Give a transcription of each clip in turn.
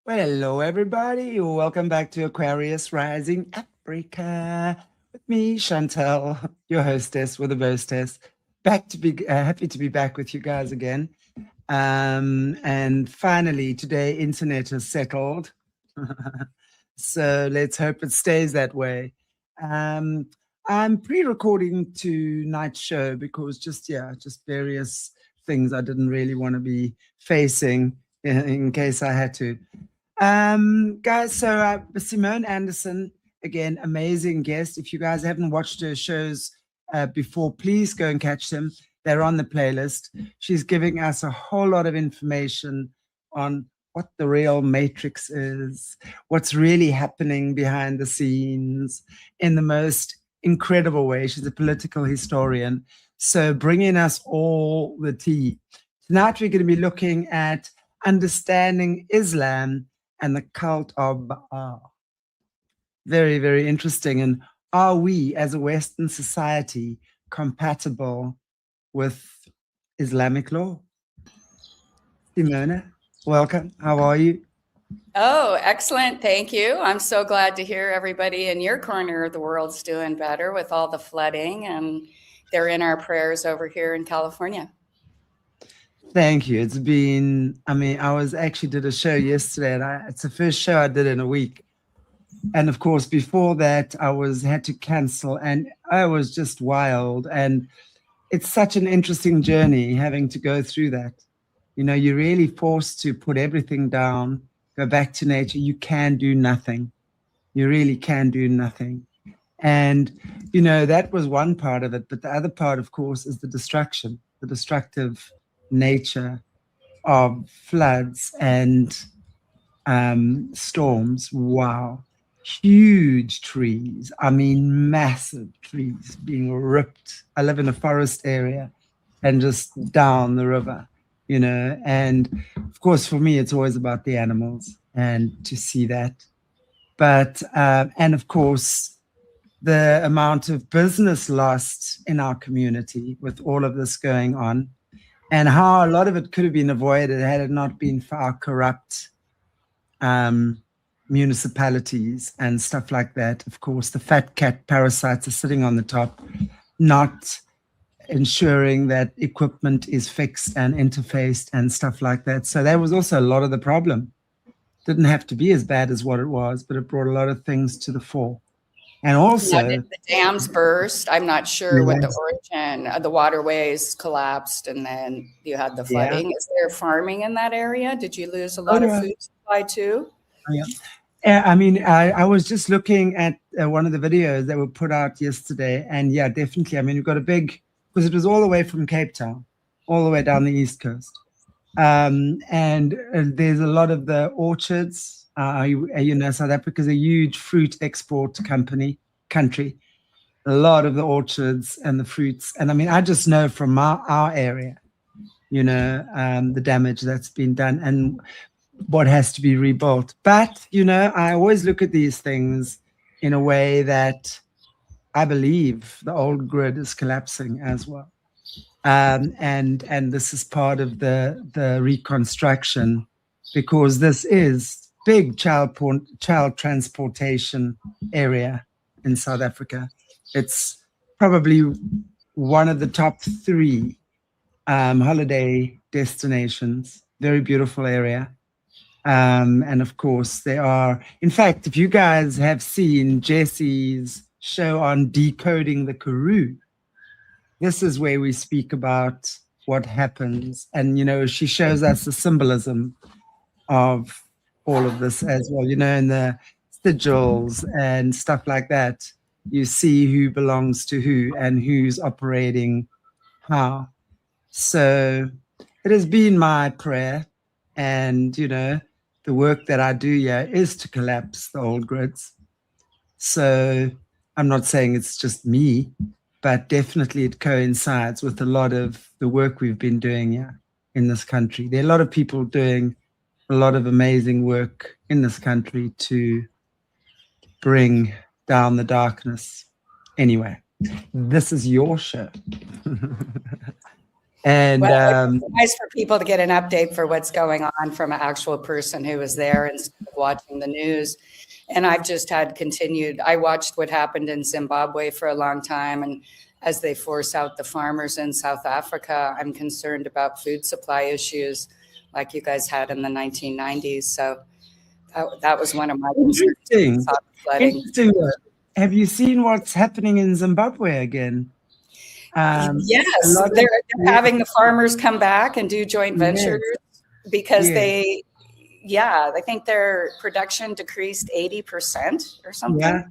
Well, hello everybody. Welcome back to Aquarius Rising Africa with me, Chantel, your hostess with a hostess. Back to be happy to be back with you guys again. And finally, today internet has settled, so let's hope it stays that way. Um, I'm pre-recording tonight's show because just various things I didn't really want to be facing in case I had to. Guys, so Simone Anderson, again, amazing guest. If you guys haven't watched her shows before, please go and catch them. They're on the playlist. She's giving us a whole lot of information on what the real matrix is, what's really happening behind the scenes in the most incredible way. She's a political historian. So bringing us all the tea. Tonight, we're going to be looking at understanding Islam and the cult of Baal. Very, very interesting. And are we, as a Western society, compatible with Islamic law? Simone, welcome. How are you? Oh, excellent. Thank you. I'm so glad to hear everybody in your corner of the world's doing better with all the flooding, and they're in our prayers over here in California. Thank you. It's been, I did a show yesterday, and it's the first show I did in a week. And of course, before that, had to cancel, and I was just wild. And it's such an interesting journey having to go through that. You know, you're really forced to put everything down, go back to nature. You can do nothing. You really can do nothing. And, you know, that was one part of it. But the other part, of course, is the destruction, the destructive nature of floods and storms. Wow. Huge trees. I mean, massive trees being ripped. I live in a forest area and just down the river, you know. And of course, for me, it's always about the animals and to see that. But, and of course, the amount of business lost in our community with all of this going on, and how a lot of it could have been avoided had it not been for our corrupt municipalities and stuff like that. Of course, the fat cat parasites are sitting on the top, not ensuring that equipment is fixed and interfaced and stuff like that. So that was also a lot of the problem. Didn't have to be as bad as what it was, but it brought a lot of things to the fore. And also, now, did the dams burst? I'm not sure what the origin of the waterways collapsed, and then you had the flooding. Is there farming in that area? Did you lose a lot of food supply too? Yeah. I mean, I was just looking at one of the videos that were put out yesterday, and yeah, definitely. I mean, we've got a big, because it was all the way from Cape Town, all the way down the East Coast. And there's a lot of the orchards. You know, South Africa is a huge fruit export country. A lot of the orchards and the fruits. And I mean, I just know from our area, you know, the damage that's been done and what has to be rebuilt. But, you know, I always look at these things in a way that I believe the old grid is collapsing as well. And this is part of the reconstruction, because this is big child transportation area in South Africa. It's probably one of the top 3 holiday destinations. Very beautiful area. And of course, there are, in fact, if you guys have seen Jesse's show on Decoding the Karoo, this is where we speak about what happens. And, you know, she shows us the symbolism of all of this as well, you know, in the sigils and stuff like that. You see who belongs to who and who's operating how. So it has been my prayer, and, you know, the work that I do here is to collapse the old grids. So I'm not saying it's just me, but definitely it coincides with a lot of the work we've been doing here in this country. There are a lot of people doing a lot of amazing work in this country to bring down the darkness. Anyway, this is your show. And Well, it's nice for people to get an update for what's going on from an actual person who was there instead of watching the news. And I've just had I watched what happened in Zimbabwe for a long time. And as they force out the farmers in South Africa, I'm concerned about food supply issues like you guys had in the 1990s. So that was one of my concerns. interesting. Flooding. Interesting. Have you seen what's happening in Zimbabwe again? Yes, they're having the farmers come back and do joint ventures because I think their production decreased 80% or something. Yeah.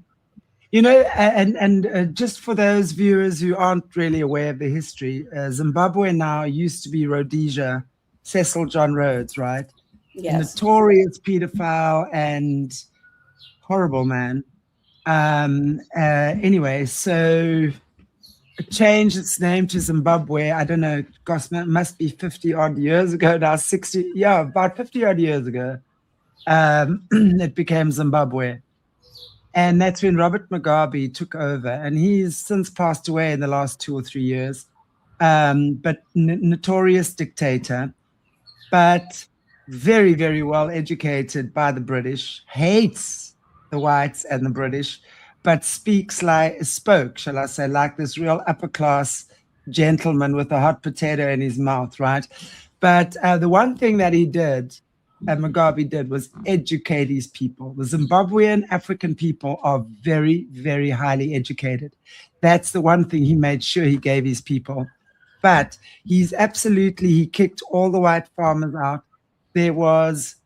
You know, and just for those viewers who aren't really aware of the history, Zimbabwe now used to be Rhodesia, Cecil John Rhodes, right? Yes. A notorious pedophile and horrible man. Anyway, so it changed its name to Zimbabwe. I don't know, gosh, it must be 50 odd years ago now, 60, yeah, about 50 odd years ago. It became Zimbabwe. And that's when Robert Mugabe took over, and he's since passed away in the last 2 or 3 years. But notorious dictator, but very, very well educated by the British, hates the whites and the British, but spoke, shall I say, like this real upper class gentleman with a hot potato in his mouth, right? But the one thing that he did, Mugabe did, was educate his people. The Zimbabwean African people are very, very highly educated. That's the one thing he made sure he gave his people. But he kicked all the white farmers out. There was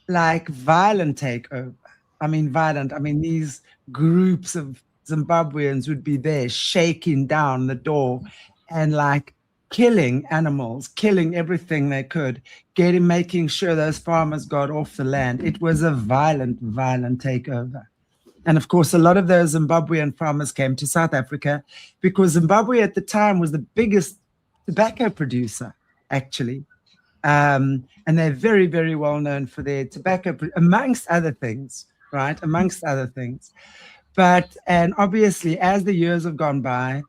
like violent takeover. I mean, violent. I mean, these groups of Zimbabweans would be there shaking down the door and like killing animals, killing everything they could, making sure those farmers got off the land. It was a violent, violent takeover. And of course, a lot of those Zimbabwean farmers came to South Africa because Zimbabwe at the time was the biggest tobacco producer, actually. And they're very, very well known for their tobacco, amongst other things, right? Amongst other things. And obviously, as the years have gone by,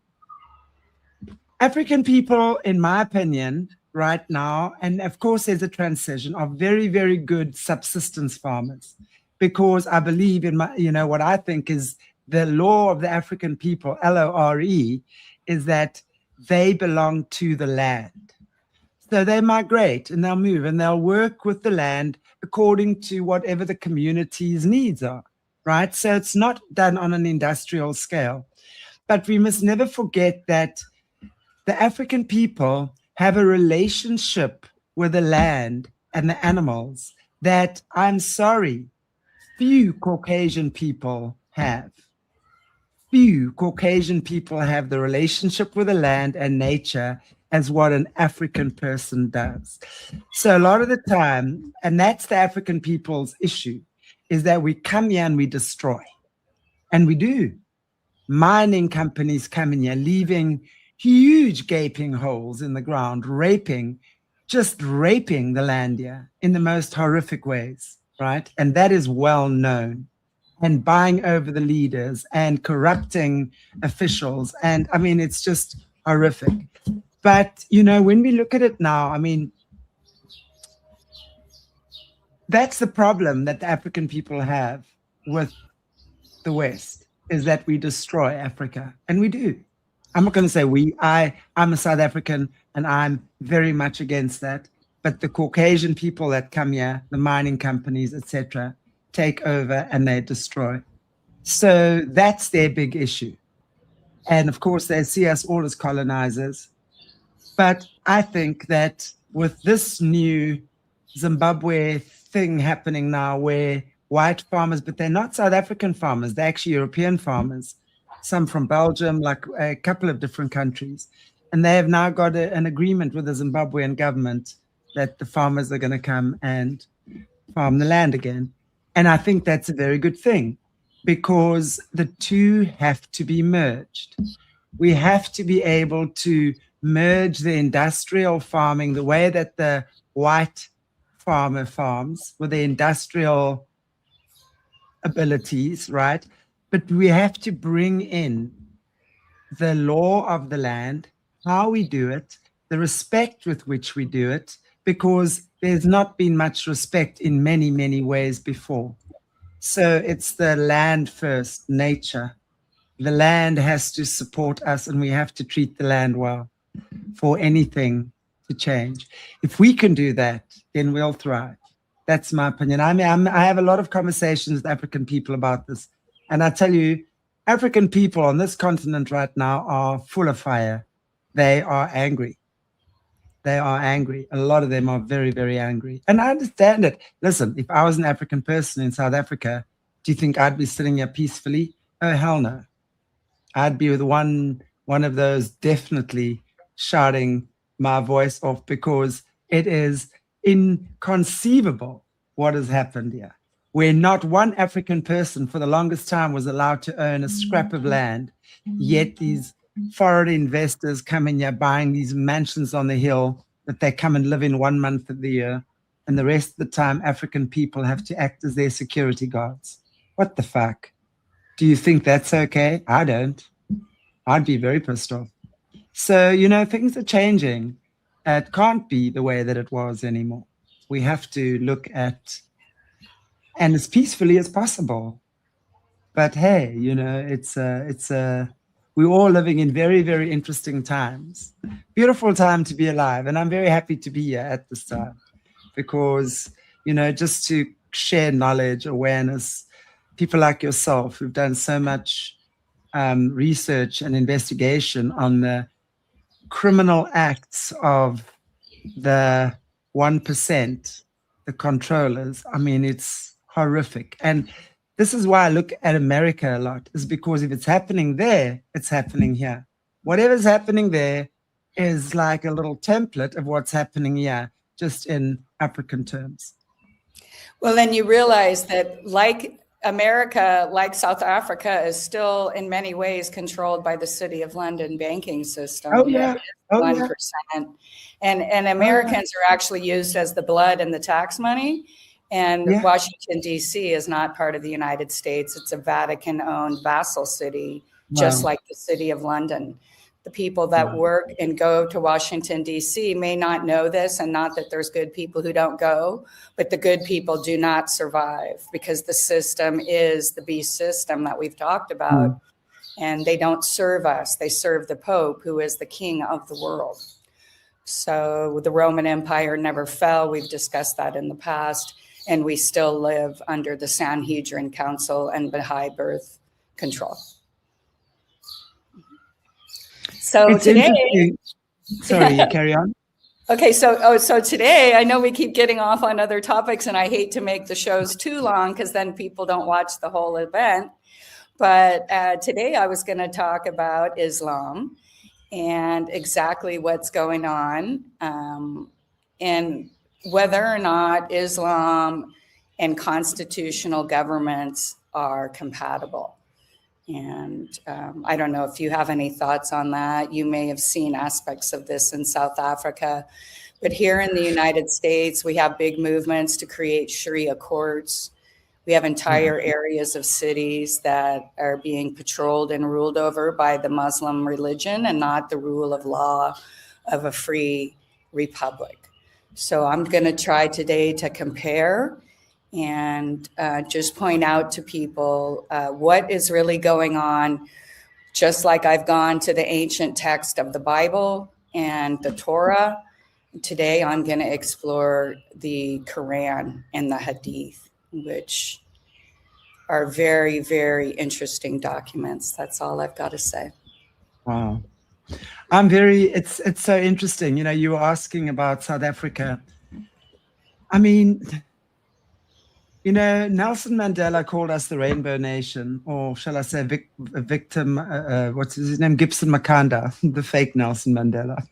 African people, in my opinion, right now, and of course there's a transition, are very, very good subsistence farmers, because I believe in what I think is the law of the African people, LORE, is that they belong to the land. So they migrate and they'll move and they'll work with the land according to whatever the community's needs are, right? So it's not done on an industrial scale. But we must never forget that the African people have a relationship with the land and the animals that, I'm sorry, few Caucasian people have. Few Caucasian people have the relationship with the land and nature as what an African person does. So a lot of the time, and that's the African people's issue, is that we come here and we destroy. And we do. Mining companies come in here, leaving huge gaping holes in the ground, just raping the land here in the most horrific ways, right? And that is well known. And buying over the leaders and corrupting officials. And I mean, it's just horrific. But, when we look at it now, I mean, that's the problem that the African people have with the West, is that we destroy Africa. And we do. I'm not going to say I'm a South African and I'm very much against that. But the Caucasian people that come here, the mining companies, etc., take over and they destroy. So that's their big issue. And of course, they see us all as colonizers. But I think that with this new Zimbabwe thing happening now, where white farmers, but they're not South African farmers, they're actually European farmers, some from Belgium, like a couple of different countries. And they have now got an agreement with the Zimbabwean government that the farmers are going to come and farm the land again. And I think that's a very good thing, because the two have to be merged. We have to be able to merge the industrial farming, the way that the white farmer farms, with the industrial abilities, right? But we have to bring in the law of the land, how we do it, the respect with which we do it, because there's not been much respect in many, many ways before. So it's the land first, nature. The land has to support us, and we have to treat the land well for anything to change. If we can do that, then we'll thrive. That's my opinion. I have a lot of conversations with African people about this. And I tell you, African people on this continent right now are full of fire. They are angry. They are angry. A lot of them are very, very angry. And I understand it. Listen, if I was an African person in South Africa, do you think I'd be sitting here peacefully? Oh, hell no. I'd be with one of those definitely shouting my voice off, because it is inconceivable what has happened here, where not one African person for the longest time was allowed to own a scrap of land, yet these foreign investors come in here buying these mansions on the hill that they come and live in 1 month of the year, and the rest of the time African people have to act as their security guards. What the fuck? Do you think that's okay? I don't. I'd be very pissed off. So, things are changing. It can't be the way that it was anymore. We have to look at, and as peacefully as possible. But hey, we're all living in very, very interesting times. Beautiful time to be alive. And I'm very happy to be here at this time, because, just to share knowledge, awareness, people like yourself who've done so much research and investigation on the criminal acts of the 1%, the controllers. I mean, it's horrific. And this is why I look at America a lot, is because if it's happening there, it's happening here. Whatever's happening there is like a little template of what's happening here, just in African terms. Well, then you realize that like America, like South Africa, is still in many ways controlled by the City of London banking system. Oh, yeah. 1%. And Americans are actually used as the blood and the tax money. And Washington, D.C. is not part of the United States. It's a Vatican-owned vassal city, just like the City of London. The people that work and go to Washington, D.C. may not know this, and not that there's good people who don't go, but the good people do not survive, because the system is the beast system that we've talked about. And they don't serve us. They serve the Pope, who is the king of the world. So the Roman Empire never fell. We've discussed that in the past. And we still live under the Sanhedrin Council and Baha'i birth control. So it's today, sorry, you carry on. Okay, so today, I know we keep getting off on other topics, and I hate to make the shows too long, because then people don't watch the whole event. But today I was going to talk about Islam and exactly what's going on, and whether or not Islam and constitutional governments are compatible. And I don't know if you have any thoughts on that. You may have seen aspects of this in South Africa. But here in the United States, we have big movements to create Sharia courts. We have entire areas of cities that are being patrolled and ruled over by the Muslim religion and not the rule of law of a free republic. So I'm going to try today to compare and just point out to people what is really going on, just like I've gone to the ancient text of the Bible and the Torah. Today, I'm going to explore the Quran and the Hadith, which are very, very interesting documents. That's all I've got to say. Wow. It's so interesting. You were asking about South Africa. I mean, Nelson Mandela called us the Rainbow Nation, or shall I say victim, what's his name? Gibson Makanda, the fake Nelson Mandela.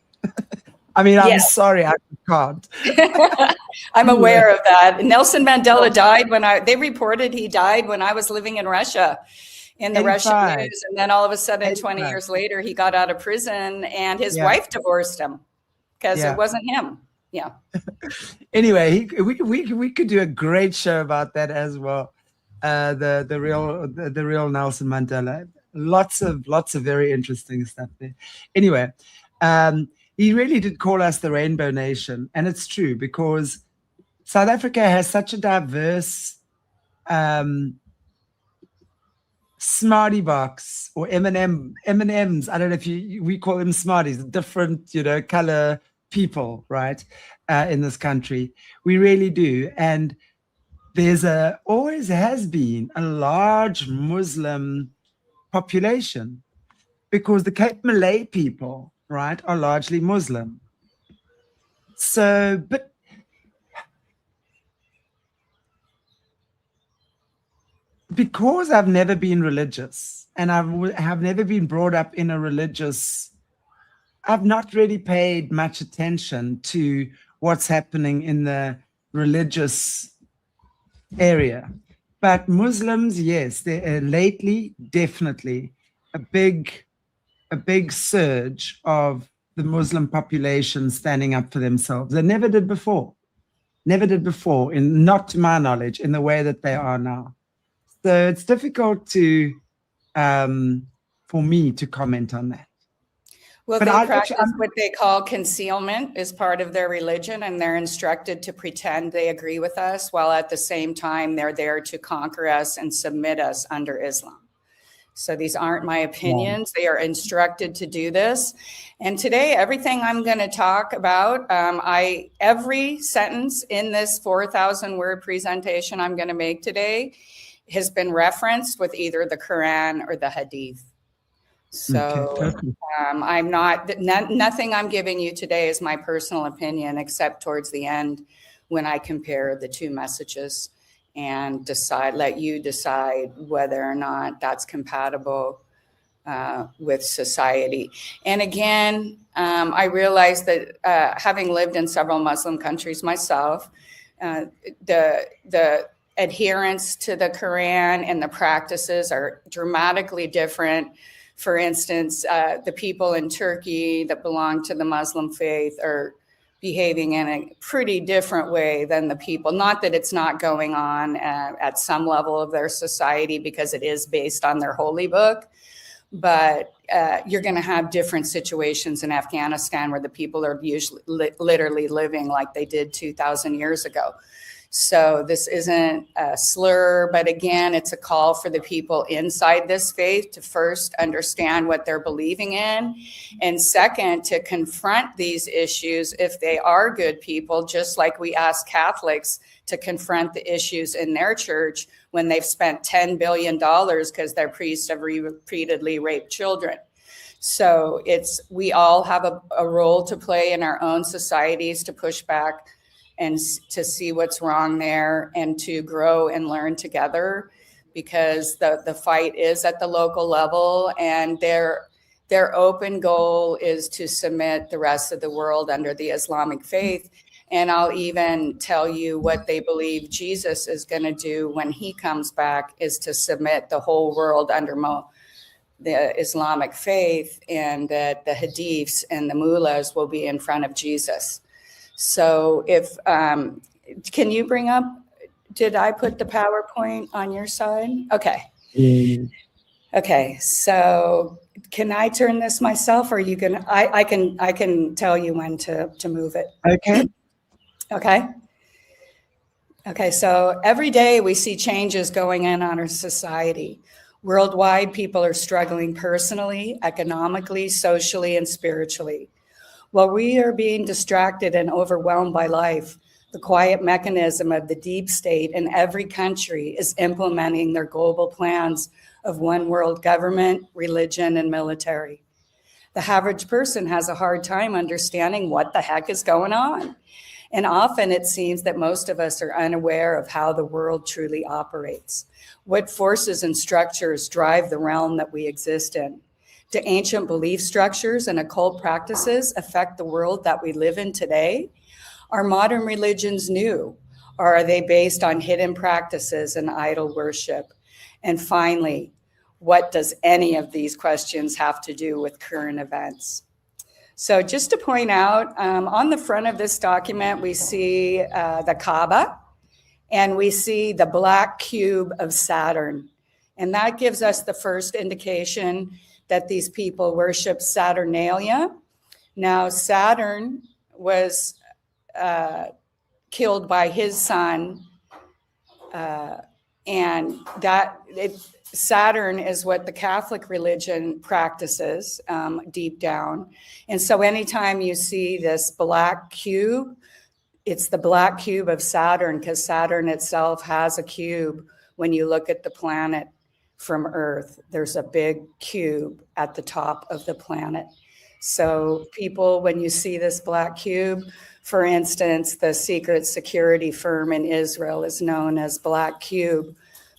I mean, I'm sorry, I can't. I'm aware of that. Nelson Mandela died they reported he died when I was living in Russia, in the Russian news. And then all of a sudden, 20 years later, he got out of prison and his wife divorced him because it wasn't him. Yeah. Anyway, we could do a great show about that as well. The real Nelson Mandela. Lots of very interesting stuff there. Anyway, he really did call us the Rainbow Nation. And it's true, because South Africa has such a diverse smarty box, or M&Ms. I don't know if we call them smarties, different, color people, right? In this country, we really do. And there's always has been a large Muslim population, because the Cape Malay people, right, are largely Muslim. So, but because I've never been religious, and have never been brought up in a religious, I've not really paid much attention to what's happening in the religious area. But Muslims, yes, lately, definitely a big surge of the Muslim population standing up for themselves. They never did before, not to my knowledge, in the way that they are now. So it's difficult for me to comment on that. Well, but they practice what they call concealment as part of their religion, and they're instructed to pretend they agree with us, while at the same time they're there to conquer us and submit us under Islam. So these aren't my opinions. They are instructed to do this. And today, everything I'm going to talk about, every sentence in this 4,000-word presentation I'm going to make today has been referenced with either the Quran or the Hadith. So I'm nothing I'm giving you today is my personal opinion, except towards the end when I compare the two messages and let you decide whether or not that's compatible with society. And again, I realize that having lived in several Muslim countries myself, the adherence to the Quran and the practices are dramatically different. For instance, the people in Turkey that belong to the Muslim faith are behaving in a pretty different way than the people. Not that it's not going on at some level of their society, because it is based on their holy book, but you're going to have different situations in Afghanistan where the people are usually literally living like they did 2,000 years ago. So this isn't a slur, but again, it's a call for the people inside this faith to first understand what they're believing in, and second, to confront these issues if they are good people, just like we ask Catholics to confront the issues in their church when they've spent $10 billion because their priests have repeatedly raped children. So we all have a role to play in our own societies to push back and to see what's wrong there, and to grow and learn together, because the fight is at the local level, and their open goal is to submit the rest of the world under the Islamic faith. And I'll even tell you what they believe Jesus is going to do when he comes back, is to submit the whole world under the Islamic faith, and that the hadiths and the mullahs will be in front of Jesus. So can you bring up, did I put the PowerPoint on your side? Okay. Okay. So can I turn this myself, or you can, I can tell you when to move it. Okay. Okay. Okay. So every day we see changes going on our society. Worldwide, people are struggling personally, economically, socially, and spiritually. While we are being distracted and overwhelmed by life, the quiet mechanism of the deep state in every country is implementing their global plans of one world government, religion, and military. The average person has a hard time understanding what the heck is going on. And often it seems that most of us are unaware of how the world truly operates. What forces and structures drive the realm that we exist in? Do ancient belief structures and occult practices affect the world that we live in today? Are modern religions new, or are they based on hidden practices and idol worship? And finally, what does any of these questions have to do with current events? So just to point out, on the front of this document, we see the Kaaba, and we see the black cube of Saturn. And that gives us the first indication that these people worship Saturnalia, Now, Saturn was killed by his son, and Saturn is what the Catholic religion practices deep down. And so anytime you see this black cube, it's the black cube of Saturn, because Saturn itself has a cube. When you look at the planet from Earth, there's a big cube at the top of the planet. So people, when you see this black cube, for instance, the secret security firm in Israel is known as Black Cube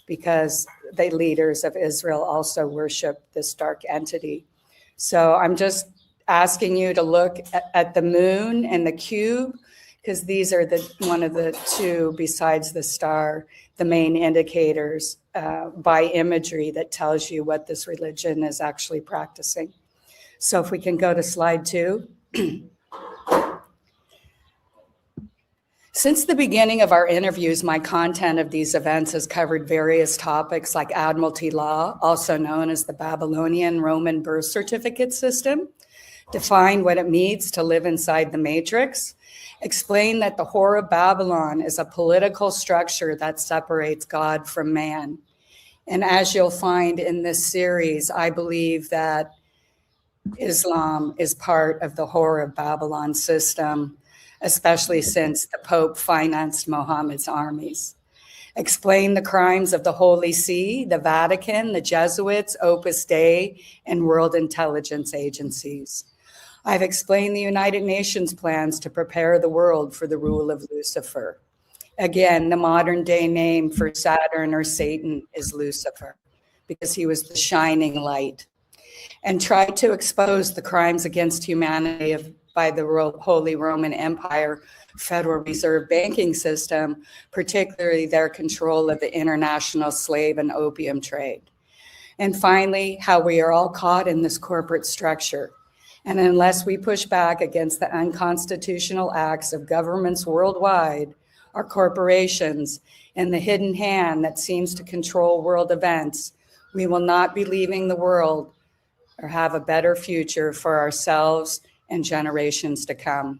because the leaders of Israel also worship this dark entity. So I'm just asking you to look at the moon and the cube, because these are one of the two, besides the star, the main indicators by imagery that tells you what this religion is actually practicing. So if we can go to slide 2. Since the beginning of our interviews, my content of these events has covered various topics like admiralty law, also known as the Babylonian Roman birth certificate system, define what it means to live inside the matrix, explain that the Whore of Babylon is a political structure that separates God from man. And as you'll find in this series, I believe that Islam is part of the Whore of Babylon system, especially since the Pope financed Muhammad's armies. Explain the crimes of the Holy See, the Vatican, the Jesuits, Opus Dei, and world intelligence agencies. I've explained the United Nations plans to prepare the world for the rule of Lucifer. Again, the modern day name for Saturn or Satan is Lucifer, because he was the shining light. And tried to expose the crimes against humanity by the Holy Roman Empire Federal Reserve banking system, particularly their control of the international slave and opium trade. And finally, how we are all caught in this corporate structure. And unless we push back against the unconstitutional acts of governments worldwide, our corporations, and the hidden hand that seems to control world events, we will not be leaving the world or have a better future for ourselves and generations to come.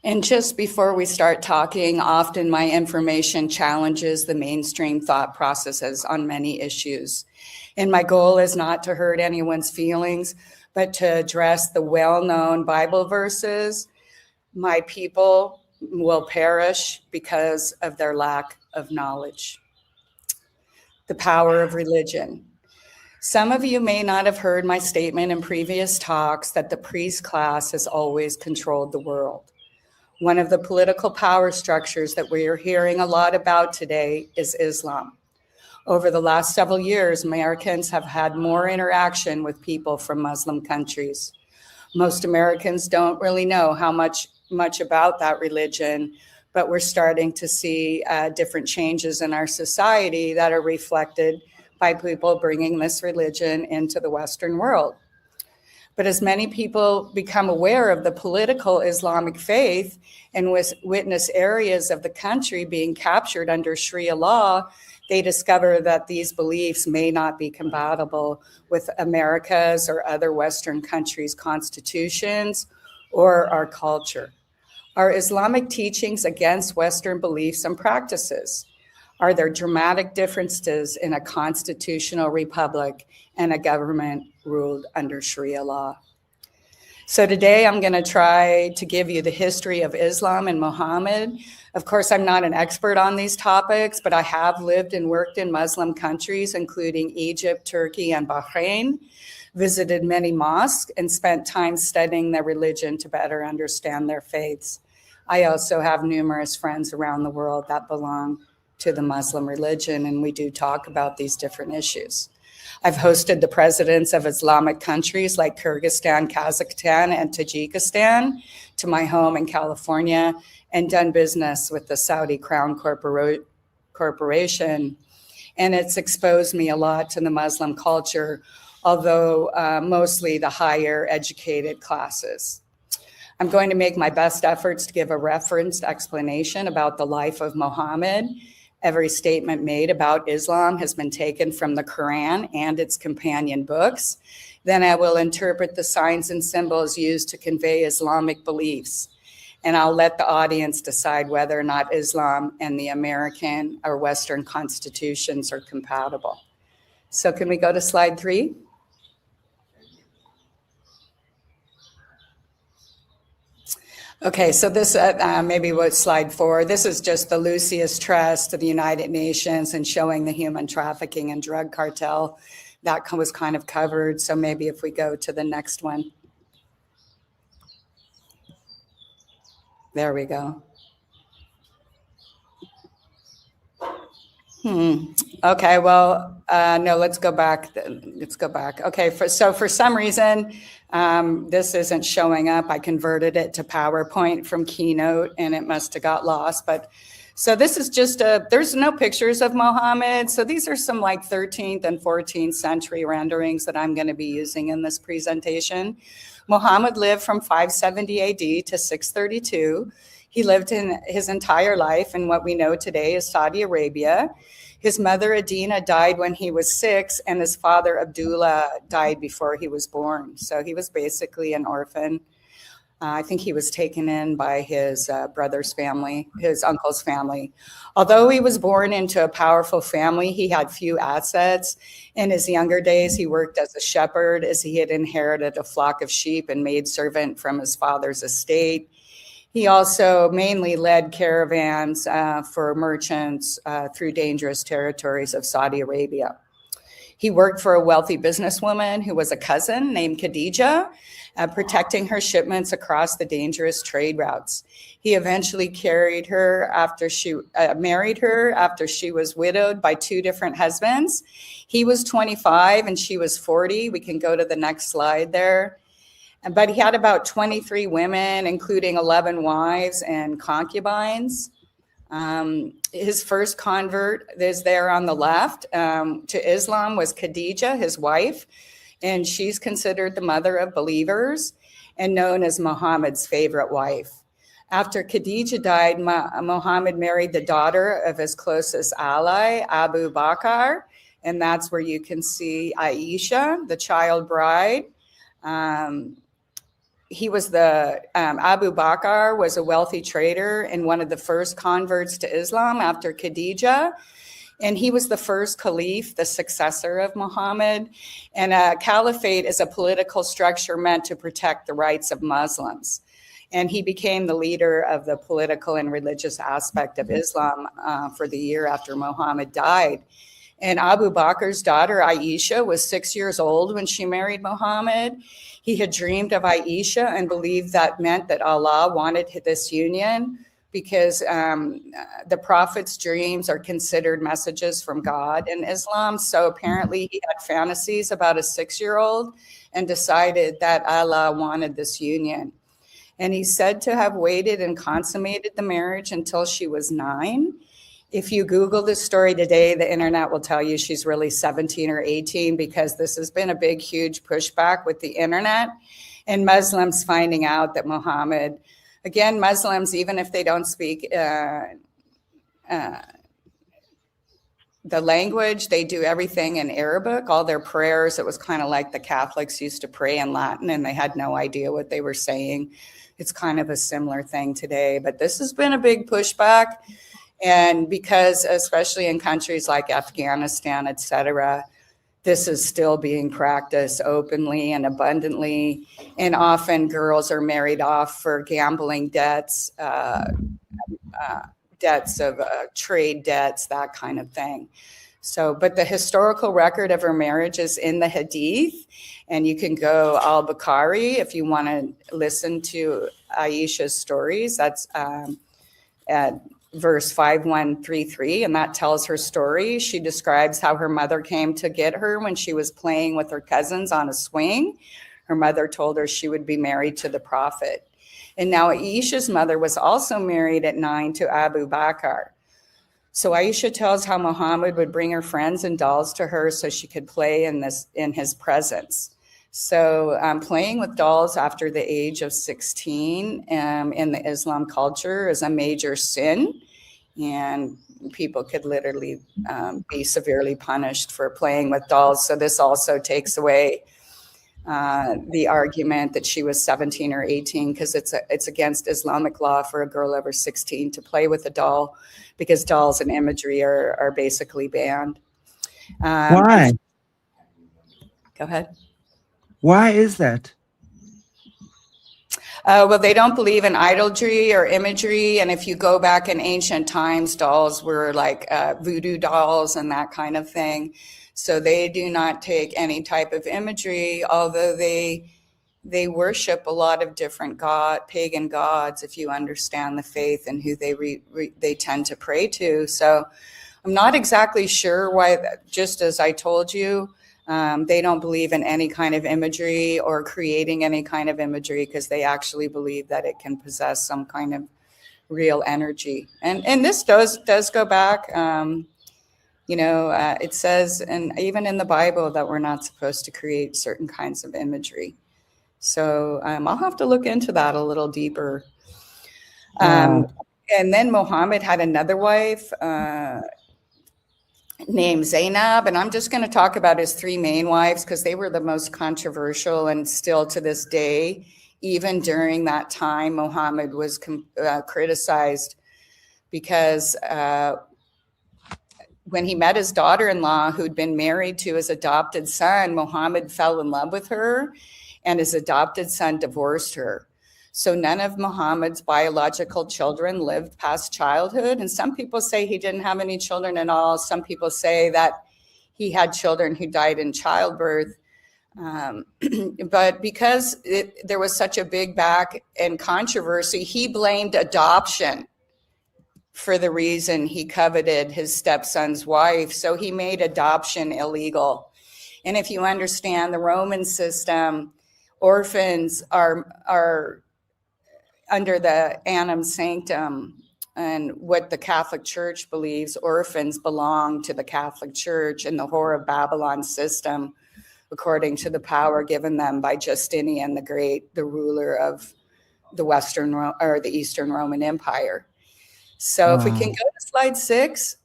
And just before we start talking, often my information challenges the mainstream thought processes on many issues. And my goal is not to hurt anyone's feelings, but to address the well-known Bible verses. My people will perish because of their lack of knowledge. The power of religion. Some of you may not have heard my statement in previous talks that the priest class has always controlled the world. One of the political power structures that we are hearing a lot about today is Islam. Over the last several years, Americans have had more interaction with people from Muslim countries. Most Americans don't really know how much about that religion, but we're starting to see different changes in our society that are reflected by people bringing this religion into the Western world. But as many people become aware of the political Islamic faith and witness areas of the country being captured under Sharia law, they discover that these beliefs may not be compatible with America's or other Western countries' constitutions or our culture. Are Islamic teachings against Western beliefs and practices? Are there dramatic differences in a constitutional republic and a government ruled under Sharia law? So today I'm going to try to give you the history of Islam and Muhammad. Of course, I'm not an expert on these topics, but I have lived and worked in Muslim countries, including Egypt, Turkey, and Bahrain, visited many mosques, and spent time studying their religion to better understand their faiths. I also have numerous friends around the world that belong to the Muslim religion, and we do talk about these different issues. I've hosted the presidents of Islamic countries like Kyrgyzstan, Kazakhstan, and Tajikistan to my home in California, and done business with the Saudi Crown Corporation. And it's exposed me a lot to the Muslim culture, although mostly the higher educated classes. I'm going to make my best efforts to give a referenced explanation about the life of Muhammad Every statement made about Islam has been taken from the Quran and its companion books. Then I will interpret the signs and symbols used to convey Islamic beliefs. And I'll let the audience decide whether or not Islam and the American or Western constitutions are compatible. So can we go to slide 3? Okay, so this maybe what slide 4. This is just the Lucius Trust of the United Nations and showing the human trafficking and drug cartel. That was kind of covered. So maybe if we go to the next one. There we go. Okay, well, no, let's go back. Let's go back. Okay, so for some reason, this isn't showing up. I converted it to PowerPoint from Keynote, and it must have got lost. But so this is just there's no pictures of Muhammad. So these are some like 13th and 14th century renderings that I'm going to be using in this presentation. Muhammad lived from 570 AD to 632. He lived in his entire life in what we know today as Saudi Arabia. His mother, Adina, died when he was 6, and his father, Abdullah, died before he was born. So he was basically an orphan. I think he was taken in by his brother's family, his uncle's family. Although he was born into a powerful family, he had few assets. In his younger days, he worked as a shepherd as he had inherited a flock of sheep and maidservant from his father's estate. He also mainly led caravans for merchants through dangerous territories of Saudi Arabia. He worked for a wealthy businesswoman who was a cousin named Khadija, protecting her shipments across the dangerous trade routes. He eventually married her after she was widowed by 2 different husbands. He was 25 and she was 40. We can go to the next slide there. But he had about 23 women, including 11 wives and concubines. His first convert is there on the left to Islam was Khadija, his wife, and she's considered the mother of believers and known as Muhammad's favorite wife. After Khadija died, Muhammad married the daughter of his closest ally, Abu Bakr, and that's where you can see Aisha, the child bride. Abu Bakr was a wealthy trader and one of the first converts to Islam after Khadija. And he was the first caliph, the successor of Muhammad. And a caliphate is a political structure meant to protect the rights of Muslims. And he became the leader of the political and religious aspect of Islam for the year after Muhammad died. And Abu Bakr's daughter, Aisha, was 6 years old when she married Muhammad. He had dreamed of Aisha and believed that meant that Allah wanted this union because the prophet's dreams are considered messages from God in Islam. So apparently he had fantasies about a 6-year-old and decided that Allah wanted this union. And he's said to have waited and consummated the marriage until she was 9. If you Google this story today, the internet will tell you she's really 17 or 18 because this has been a big, huge pushback with the internet and Muslims finding out that Muhammad, again, Muslims, even if they don't speak the language, they do everything in Arabic, all their prayers. It was kind of like the Catholics used to pray in Latin and they had no idea what they were saying. It's kind of a similar thing today, but this has been a big pushback. And because, especially in countries like Afghanistan, et cetera, this is still being practiced openly and abundantly. And often girls are married off for gambling debts, debts of trade debts, that kind of thing. So, but the historical record of her marriage is in the Hadith. And you can go al-Bukhari if you want to listen to Aisha's stories. That's at verse 5133, and that tells her story. She describes how her mother came to get her when she was playing with her cousins on a swing. Her mother told her she would be married to the prophet. And now Aisha's mother was also married at 9 to Abu Bakr. So Aisha tells how Muhammad would bring her friends and dolls to her so she could play in his presence. So playing with dolls after the age of 16 in the Islam culture is a major sin. And people could literally be severely punished for playing with dolls. So this also takes away the argument that she was 17 or 18, because it's against Islamic law for a girl over 16 to play with a doll, because dolls and imagery are basically banned. Why? Go ahead. Why is that? Well, they don't believe in idolatry or imagery. And if you go back in ancient times, dolls were like voodoo dolls and that kind of thing. So they do not take any type of imagery, although they worship a lot of different pagan gods, if you understand the faith and who they tend to pray to. So I'm not exactly sure why, just as I told you, they don't believe in any kind of imagery or creating any kind of imagery, because they actually believe that it can possess some kind of real energy. And this does go back. It says, and even in the Bible, that we're not supposed to create certain kinds of imagery. So I'll have to look into that a little deeper. Wow. And then Muhammad had another wife named Zainab, and I'm just going to talk about his three main wives because they were the most controversial, and still to this day, even during that time, Muhammad was criticized because when he met his daughter-in-law, who'd been married to his adopted son, Muhammad fell in love with her, and his adopted son divorced her. So none of Muhammad's biological children lived past childhood. And some people say he didn't have any children at all. Some people say that he had children who died in childbirth. But because there was such a big back and controversy, he blamed adoption for the reason he coveted his stepson's wife. So he made adoption illegal. And if you understand the Roman system, orphans are under the annum sanctum, and what the Catholic Church believes, orphans belong to the Catholic Church in the Whore of Babylon system, according to the power given them by Justinian the Great, the ruler of the Eastern Roman Empire. So if we can go to slide 6.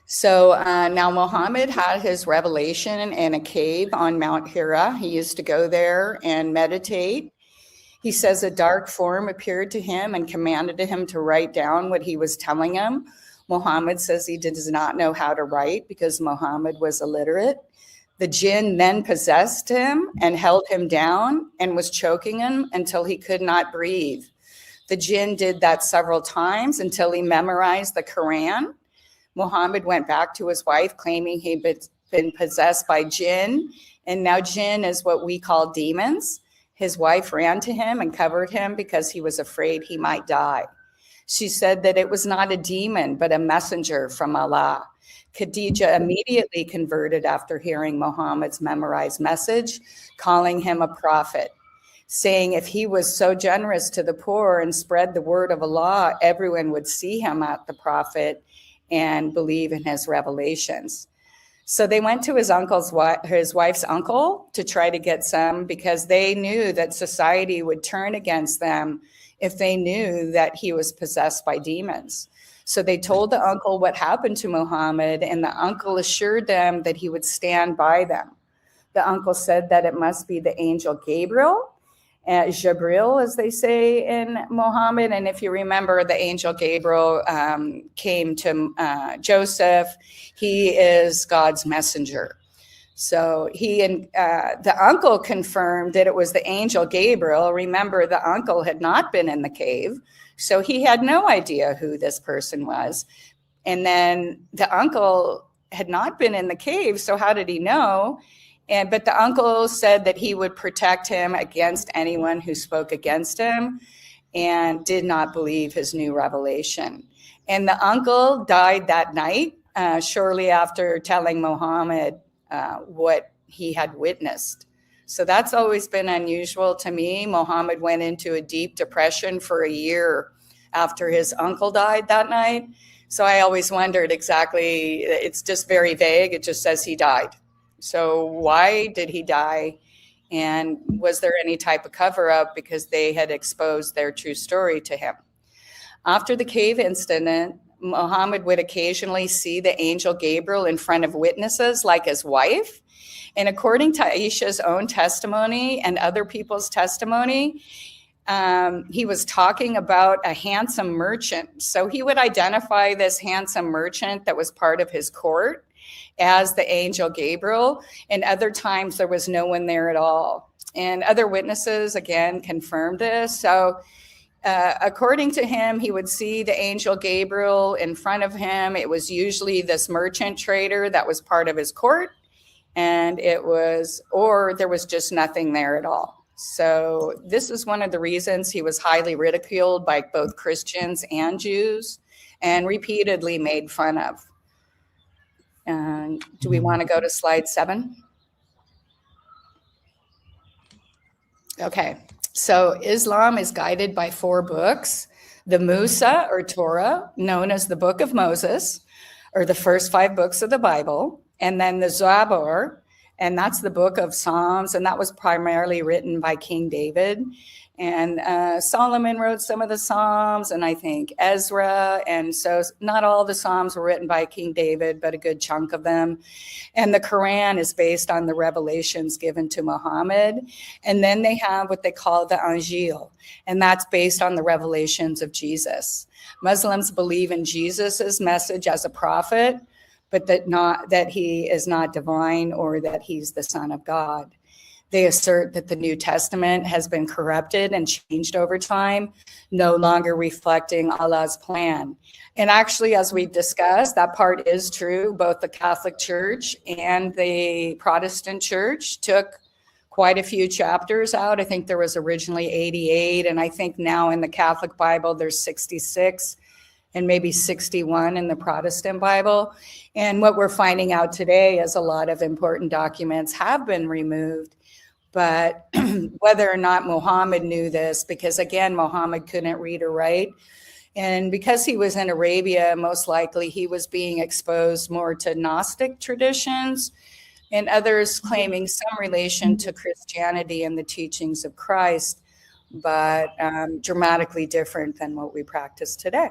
So now Muhammad had his revelation in a cave on Mount Hira. He used to go there and meditate. He says a dark form appeared to him and commanded him to write down what he was telling him. Muhammad says he does not know how to write because Muhammad was illiterate. The jinn then possessed him and held him down and was choking him until he could not breathe. The jinn did that several times until he memorized the Quran. Muhammad went back to his wife claiming he'd been possessed by jinn, and now jinn is what we call demons. His wife ran to him and covered him because he was afraid he might die. She said that it was not a demon, but a messenger from Allah. Khadija immediately converted after hearing Muhammad's memorized message, calling him a prophet, saying if he was so generous to the poor and spread the word of Allah, everyone would see him as the prophet and believe in his revelations. So they went to his wife's uncle to try to get some, because they knew that society would turn against them if they knew that he was possessed by demons. So they told the uncle what happened to Muhammad, and the uncle assured them that he would stand by them. The uncle said that it must be the angel Gabriel, Jabril, as they say in Muhammad. And if you remember, the angel Gabriel came to Joseph. He is God's messenger. So he and the uncle confirmed that it was the angel Gabriel. Remember, the uncle had not been in the cave, so he had no idea who this person was. And then the uncle had not been in the cave, so how did he know? But the uncle said that he would protect him against anyone who spoke against him, and did not believe his new revelation. And the uncle died that night, shortly after telling Muhammad what he had witnessed. So that's always been unusual to me. Muhammad went into a deep depression for a year after his uncle died that night. So I always wondered exactly, it's just very vague. It just says he died. So why did he die? And was there any type of cover-up because they had exposed their true story to him? After the cave incident, Muhammad would occasionally see the angel Gabriel in front of witnesses like his wife. And according to Aisha's own testimony and other people's testimony, he was talking about a handsome merchant. So he would identify this handsome merchant that was part of his court as the angel Gabriel. And other times there was no one there at all. And other witnesses, again, confirmed this. So according to him, he would see the angel Gabriel in front of him. It was usually this merchant trader that was part of his court. And or there was just nothing there at all. So this is one of the reasons he was highly ridiculed by both Christians and Jews and repeatedly made fun of. And do we want to go to slide 7? Okay, so Islam is guided by 4 books. The Musa or Torah, known as the Book of Moses, or the first 5 books of the Bible. And then the Zabur, and that's the book of Psalms, and that was primarily written by King David. And Solomon wrote some of the Psalms, and I think Ezra. And so not all the Psalms were written by King David, but a good chunk of them. And the Quran is based on the revelations given to Muhammad. And then they have what they call the Injil, and that's based on the revelations of Jesus. Muslims believe in Jesus's message as a prophet, but that he is not divine or that he's the Son of God. They assert that the New Testament has been corrupted and changed over time, no longer reflecting Allah's plan. And actually, as we've discussed, that part is true. Both the Catholic Church and the Protestant Church took quite a few chapters out. I think there was originally 88, and I think now in the Catholic Bible, there's 66. And maybe 61 in the Protestant Bible. And what we're finding out today is a lot of important documents have been removed. But whether or not Muhammad knew this, because again, Muhammad couldn't read or write. And because he was in Arabia, most likely he was being exposed more to Gnostic traditions and others claiming some relation to Christianity and the teachings of Christ, but dramatically different than what we practice today.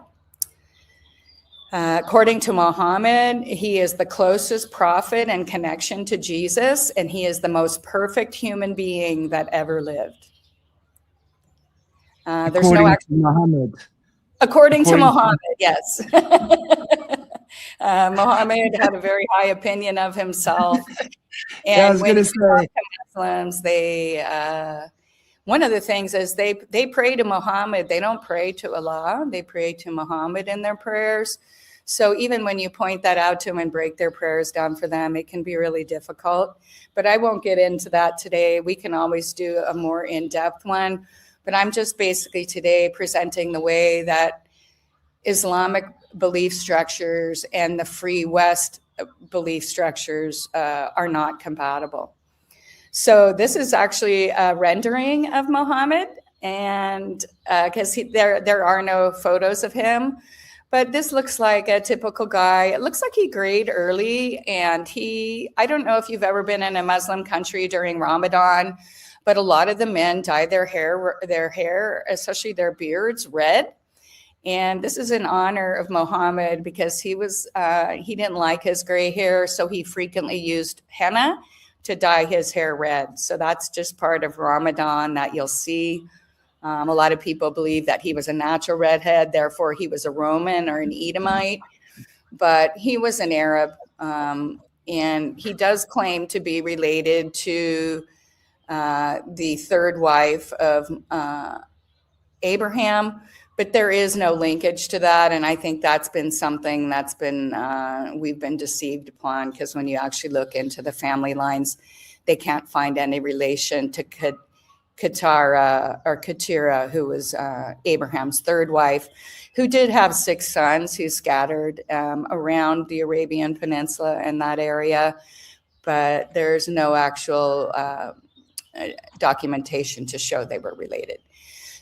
According to Muhammad, he is the closest prophet and connection to Jesus, and he is the most perfect human being that ever lived. There's no actual Muhammad. According to Muhammad, yes. Muhammad had a very high opinion of himself. And yeah, I was going to say, Muslims, one of the things is they pray to Muhammad. They don't pray to Allah. They pray to Muhammad in their prayers. So even when you point that out to them and break their prayers down for them, it can be really difficult. But I won't get into that today. We can always do a more in-depth one. But I'm just basically today presenting the way that Islamic belief structures and the free West belief structures are not compatible. So this is actually a rendering of Muhammad, and because there are no photos of him, but this looks like a typical guy. It looks like he grayed early, and I don't know if you've ever been in a Muslim country during Ramadan, but a lot of the men dye their hair, especially their beards, red. And this is in honor of Muhammad because he didn't like his gray hair, so he frequently used henna to dye his hair red. So that's just part of Ramadan that you'll see. A lot of people believe that he was a natural redhead, therefore he was a Roman or an Edomite, but he was an Arab. And he does claim to be related to the third wife of Abraham, but there is no linkage to that. And I think that's been something that's been, we've been deceived upon, because when you actually look into the family lines, they can't find any relation to Keturah, who was Abraham's third wife, who did have 6 sons who scattered around the Arabian Peninsula and that area. But there's no actual documentation to show they were related.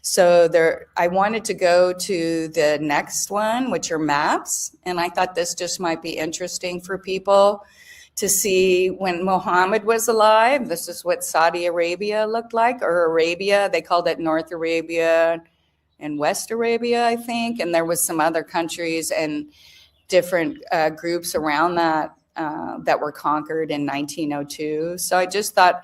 So I wanted to go to the next one, which are maps. And I thought this just might be interesting for people to see when Muhammad was alive. This is what Saudi Arabia looked like, or Arabia. They called it North Arabia and West Arabia, I think. And there was some other countries and different groups around that that were conquered in 1902. So I just thought,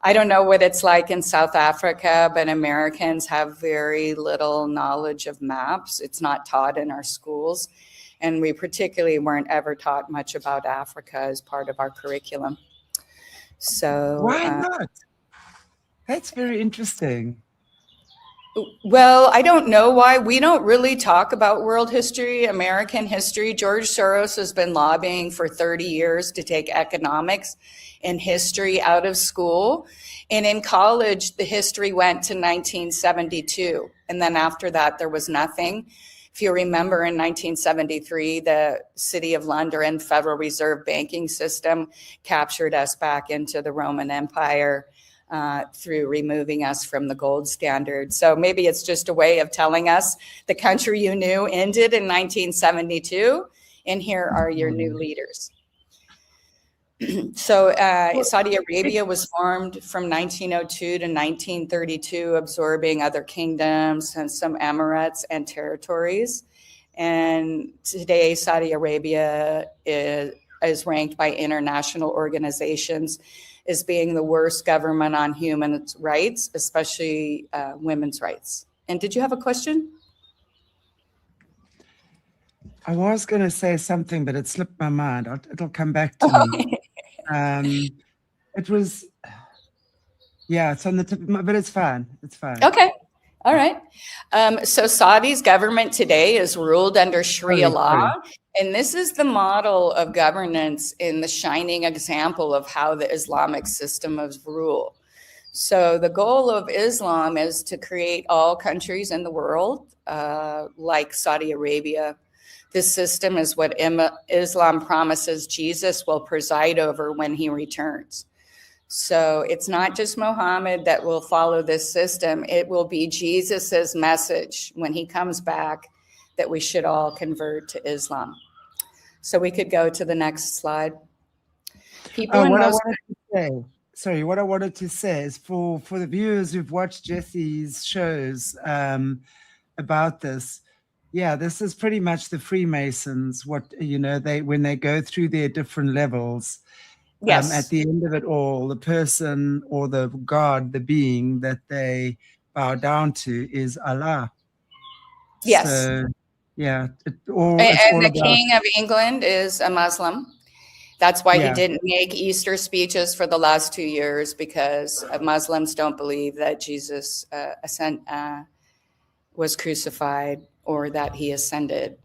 I don't know what it's like in South Africa, but Americans have very little knowledge of maps. It's not taught in our schools. And we particularly weren't ever taught much about Africa as part of our curriculum. So why not? That's very interesting. Well, I don't know why. We don't really talk about world history, American history. George Soros has been lobbying for 30 years to take economics and history out of school. And in college, the history went to 1972. And then after that, there was nothing. If you remember, in 1973, the City of London Federal Reserve banking system captured us back into the Roman Empire through removing us from the gold standard. So maybe it's just a way of telling us the country you knew ended in 1972, and here are your new leaders. So Saudi Arabia was formed from 1902 to 1932, absorbing other kingdoms and some emirates and territories. And today, Saudi Arabia is ranked by international organizations as being the worst government on human rights, especially women's rights. And did you have a question? I was going to say something, but it slipped my mind. It'll come back to me. It was, yeah, it's on the tip of my, but it's fine. It's fine. Okay. All right. So Saudi's government today is ruled under Sharia law. And this is the model of governance in the shining example of how the Islamic system of rule. So the goal of Islam is to create all countries in the world, like Saudi Arabia. This system is what Islam promises Jesus will preside over when he returns. So it's not just Muhammad that will follow this system. It will be Jesus's message when he comes back that we should all convert to Islam. So we could go to the next slide. What I wanted to say is for the viewers who've watched Jesse's shows about this, yeah, this is pretty much the Freemasons. What, you know, when they go through their different levels, yes, at the end of it all, the person or the God, the being that they bow down to is Allah. Yes. So, yeah. And the King of England is a Muslim. That's why he didn't make Easter speeches for the last 2 years, because Muslims don't believe that Jesus was crucified or that he ascended.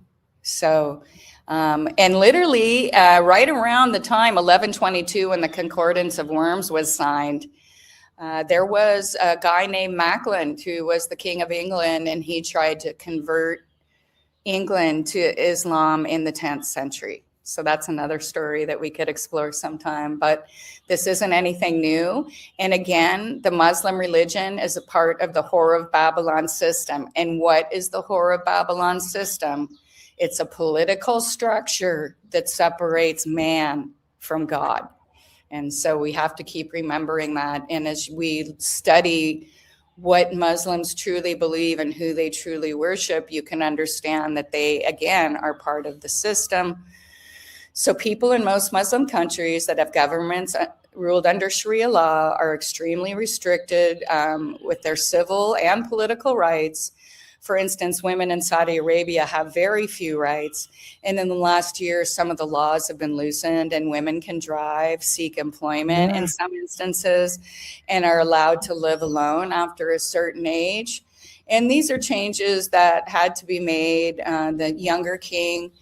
So, and literally right around the time 1122, when the Concordance of Worms was signed, there was a guy named Macklin who was the King of England, and he tried to convert England to Islam in the 10th century. So that's another story that we could explore sometime, but this isn't anything new. And again, the Muslim religion is a part of the Whore of Babylon system. And what is the Whore of Babylon system? It's a political structure that separates man from God. And so we have to keep remembering that. And as we study what Muslims truly believe and who they truly worship, you can understand that they, again, are part of the system. So people in most Muslim countries that have governments ruled under Sharia law are extremely restricted with their civil and political rights. For instance, women in Saudi Arabia have very few rights. And in the last year, some of the laws have been loosened, and women can drive, seek employment in some instances, and are allowed to live alone after a certain age. And these are changes that had to be made. The younger king,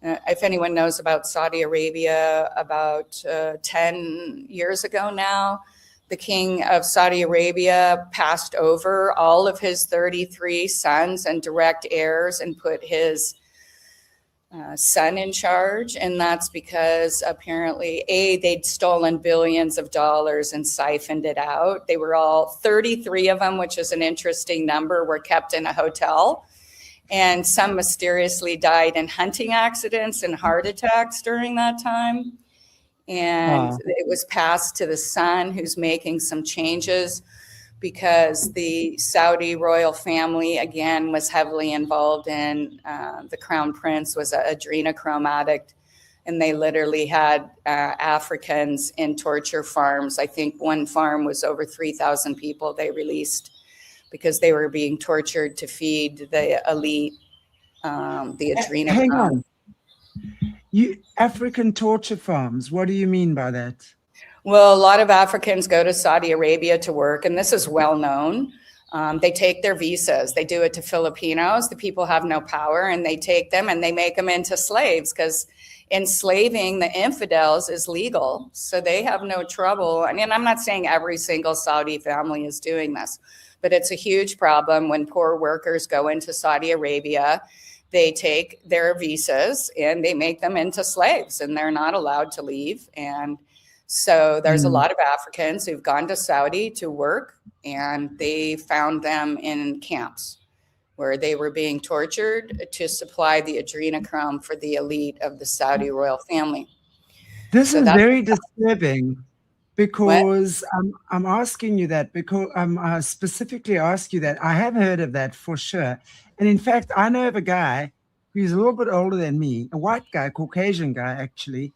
if anyone knows about Saudi Arabia, about 10 years ago now, the king of Saudi Arabia passed over all of his 33 sons and direct heirs and put his son in charge. And that's because apparently, they'd stolen billions of dollars and siphoned it out. They were all, 33 of them, which is an interesting number, were kept in a hotel. And some mysteriously died in hunting accidents and heart attacks during that time. And it was passed to the son, who's making some changes because the Saudi royal family, again, was heavily involved in, the crown prince was an adrenochrome addict, and they literally had Africans in torture farms. I think one farm was over 3,000 people they released because they were being tortured to feed the elite the adrenochrome. Hang on. African torture farms, what do you mean by that? Well, a lot of Africans go to Saudi Arabia to work, and this is well known. They take their visas. They do it to Filipinos. The people have no power, and they take them and they make them into slaves because enslaving the infidels is legal. So they have no trouble. I mean, I'm not saying every single Saudi family is doing this, but it's a huge problem when poor workers go into Saudi Arabia. They take their visas and they make them into slaves, and they're not allowed to leave. And so there's a lot of Africans who've gone to Saudi to work, and they found them in camps where they were being tortured to supply the adrenochrome for the elite of the Saudi royal family. This is very disturbing because I'm asking you that because I specifically ask you that. I have heard of that for sure. And in fact, I know of a guy who's a little bit older than me, a white guy, Caucasian guy, actually.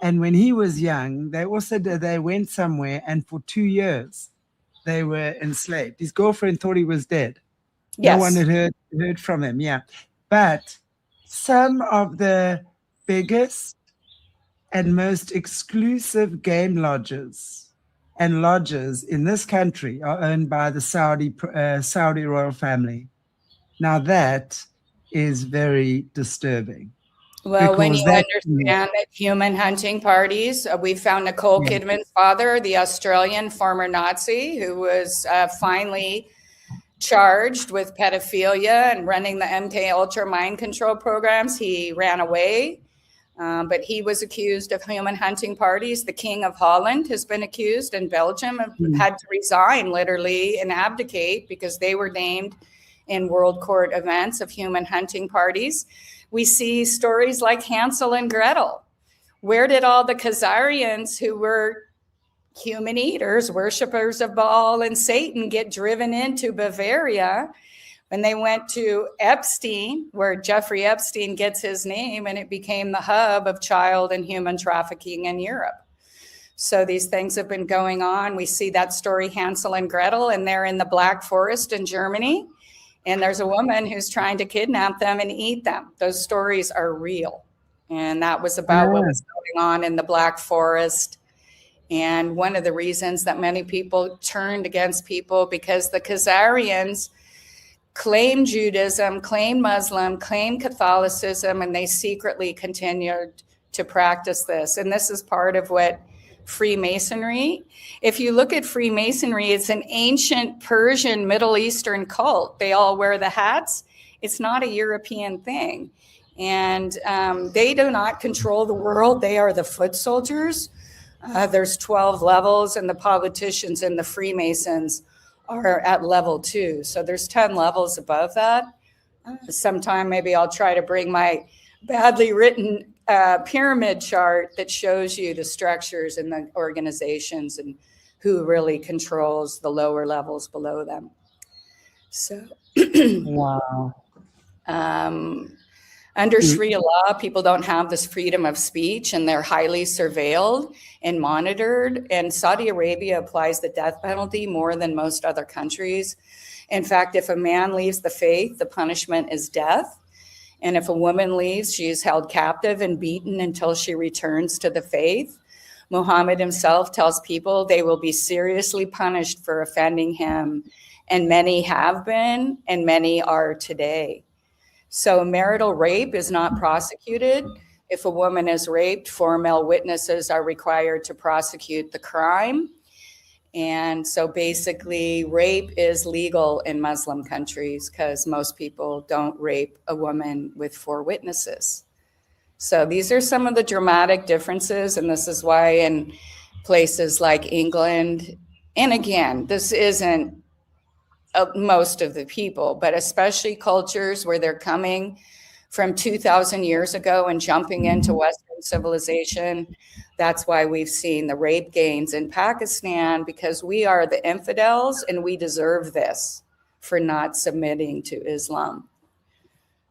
And when he was young, they went somewhere, and for 2 years, they were enslaved. His girlfriend thought he was dead. Yes. No one had heard from him, yeah. But some of the biggest and most exclusive game lodges and lodges in this country are owned by the Saudi royal family. Now that is very disturbing. Well, when you understand that human hunting parties, we found Nicole Kidman's father, the Australian former Nazi, who was finally charged with pedophilia and running the MK Ultra mind control programs. He ran away, but he was accused of human hunting parties. The King of Holland has been accused, and Belgium had to resign literally and abdicate because they were named in world court events of human hunting parties. We see stories like Hansel and Gretel. Where did all the Khazarians who were human eaters, worshipers of Baal and Satan, get driven into Bavaria when they went to Epstein, where Jeffrey Epstein gets his name, and it became the hub of child and human trafficking in Europe? So these things have been going on. We see that story, Hansel and Gretel, and they're in the Black Forest in Germany. And there's a woman who's trying to kidnap them and eat them. Those stories are real. And that was about what was going on in the Black Forest. And one of the reasons that many people turned against people, because the Khazarians claimed Judaism, claimed Muslim, claimed Catholicism, and they secretly continued to practice this. And this is part of what Freemasonry. If you look at Freemasonry, it's an ancient Persian Middle Eastern cult. They all wear the hats. It's not a European thing. And they do not control the world. They are the foot soldiers. There's 12 levels, and the politicians and the Freemasons are at level 2. So there's 10 levels above that. Sometime maybe I'll try to bring my badly written pyramid chart that shows you the structures and the organizations and who really controls the lower levels below them. So, wow. Under Sharia law, people don't have this freedom of speech, and they're highly surveilled and monitored. And Saudi Arabia applies the death penalty more than most other countries. In fact, if a man leaves the faith, the punishment is death. And if a woman leaves, she is held captive and beaten until she returns to the faith. Muhammad himself tells people they will be seriously punished for offending him. And many have been, and many are today. So marital rape is not prosecuted. If a woman is raped, 4 male witnesses are required to prosecute the crime. And so basically, rape is legal in Muslim countries because most people don't rape a woman with 4 witnesses. So these are some of the dramatic differences. And this is why in places like England, and again, this isn't most of the people, but especially cultures where they're coming from 2,000 years ago and jumping into Western Western civilization. That's why we've seen the rape gains in Pakistan, because we are the infidels and we deserve this for not submitting to Islam.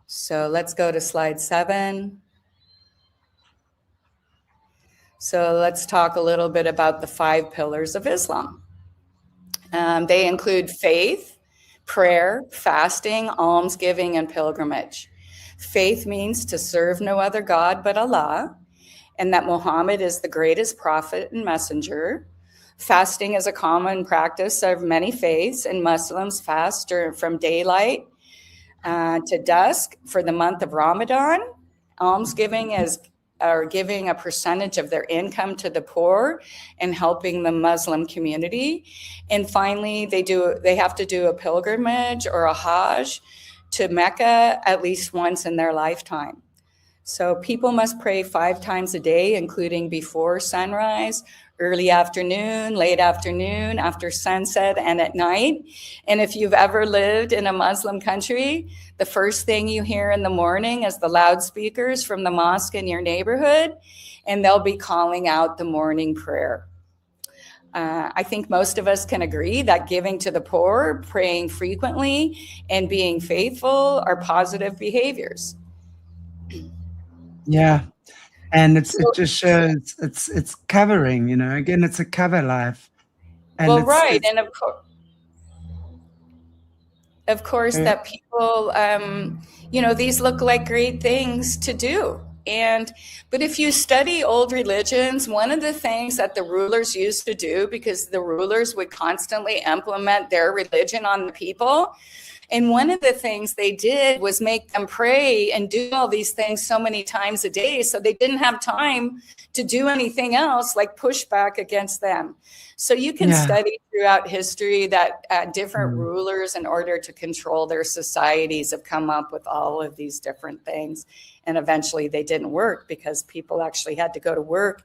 So let's go to slide 7. So let's talk a little bit about the 5 pillars of Islam. They include faith, prayer, fasting, almsgiving, and pilgrimage. Faith means to serve no other God but Allah, and that Muhammad is the greatest prophet and messenger. Fasting is a common practice of many faiths, and Muslims fast from daylight to dusk for the month of Ramadan. Almsgiving is giving a percentage of their income to the poor and helping the Muslim community. And finally, they have to do a pilgrimage or a Hajj to Mecca at least once in their lifetime. So people must pray 5 times a day, including before sunrise, early afternoon, late afternoon, after sunset, and at night. And if you've ever lived in a Muslim country, the first thing you hear in the morning is the loudspeakers from the mosque in your neighborhood, and they'll be calling out the morning prayer. I think most of us can agree that giving to the poor, praying frequently, and being faithful are positive behaviors. Yeah. And it just shows it's covering, again, it's a cover life. And well, right. And of course yeah. that people, these look like great things to do. But if you study old religions, one of the things that the rulers used to do, because the rulers would constantly implement their religion on the people, and one of the things they did was make them pray and do all these things so many times a day, so they didn't have time to do anything else like push back against them. So you can study throughout history that different rulers, in order to control their societies, have come up with all of these different things. And eventually they didn't work because people actually had to go to work,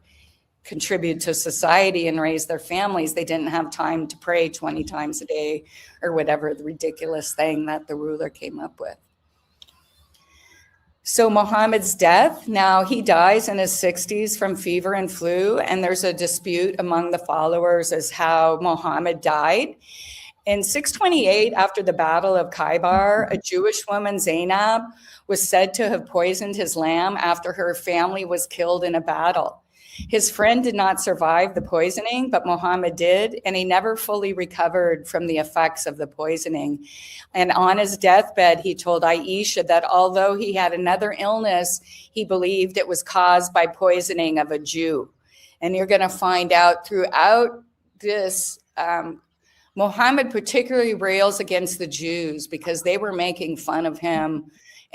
contribute to society, and raise their families. They didn't have time to pray 20 times a day or whatever the ridiculous thing that the ruler came up with. So Muhammad's death, now he dies in his 60s from fever and flu, and there's a dispute among the followers as how Muhammad died. In 628, after the Battle of Khaybar, a Jewish woman, Zainab, was said to have poisoned his lamb after her family was killed in a battle. His friend did not survive the poisoning, but Muhammad did, and he never fully recovered from the effects of the poisoning. And on his deathbed, he told Aisha that although he had another illness, he believed it was caused by poisoning of a Jew. And you're going to find out throughout this, Muhammad particularly rails against the Jews because they were making fun of him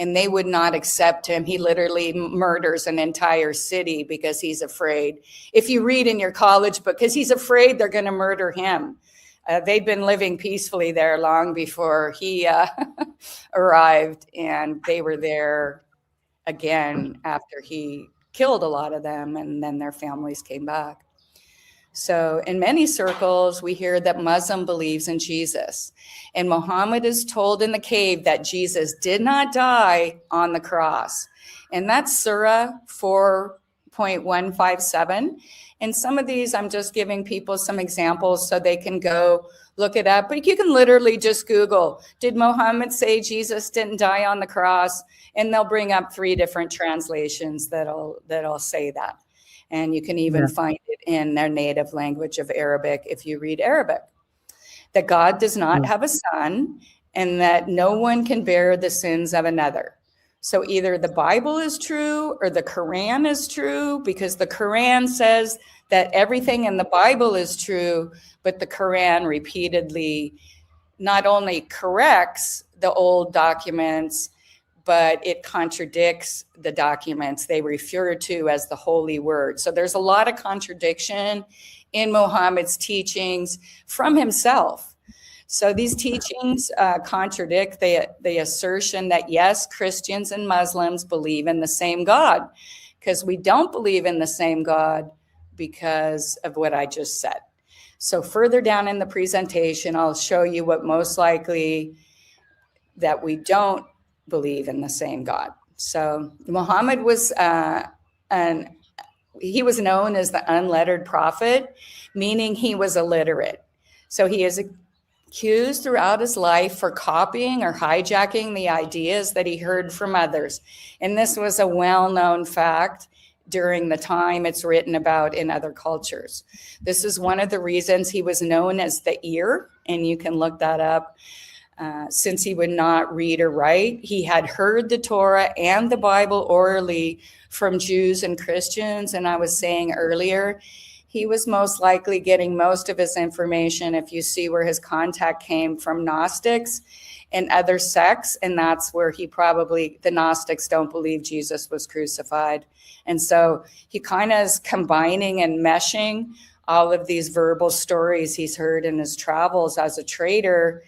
and they would not accept him. He literally murders an entire city because he's afraid. If you read in your college book, because he's afraid they're going to murder him. They'd been living peacefully there long before he arrived, and they were there again after he killed a lot of them, and then their families came back. So in many circles, we hear that Muslim believes in Jesus. And Muhammad is told in the cave that Jesus did not die on the cross. And that's Surah 4.157. And some of these, I'm just giving people some examples so they can go look it up. But you can literally just Google, did Muhammad say Jesus didn't die on the cross? And they'll bring up 3 different translations that'll say that. And you can even find it in their native language of Arabic if you read Arabic. That God does not have a son and that no one can bear the sins of another. So either the Bible is true or the Quran is true, because the Quran says that everything in the Bible is true, but the Quran repeatedly not only corrects the old documents, but it contradicts the documents they refer to as the holy word. So there's a lot of contradiction in Muhammad's teachings from himself. So these teachings contradict the assertion that, yes, Christians and Muslims believe in the same God, because we don't believe in the same God because of what I just said. So further down in the presentation, I'll show you what most likely that we don't believe in the same God. So Muhammad was an he was known as the unlettered prophet, meaning he was illiterate. So he is accused throughout his life for copying or hijacking the ideas that he heard from others. And this was a well-known fact during the time it's written about in other cultures. This is one of the reasons he was known as the ear, and you can look that up. Since he would not read or write, he had heard the Torah and the Bible orally from Jews and Christians. And I was saying earlier, he was most likely getting most of his information, if you see where his contact came, from Gnostics and other sects. And that's where the Gnostics don't believe Jesus was crucified. And so he kind of is combining and meshing all of these verbal stories he's heard in his travels as a trader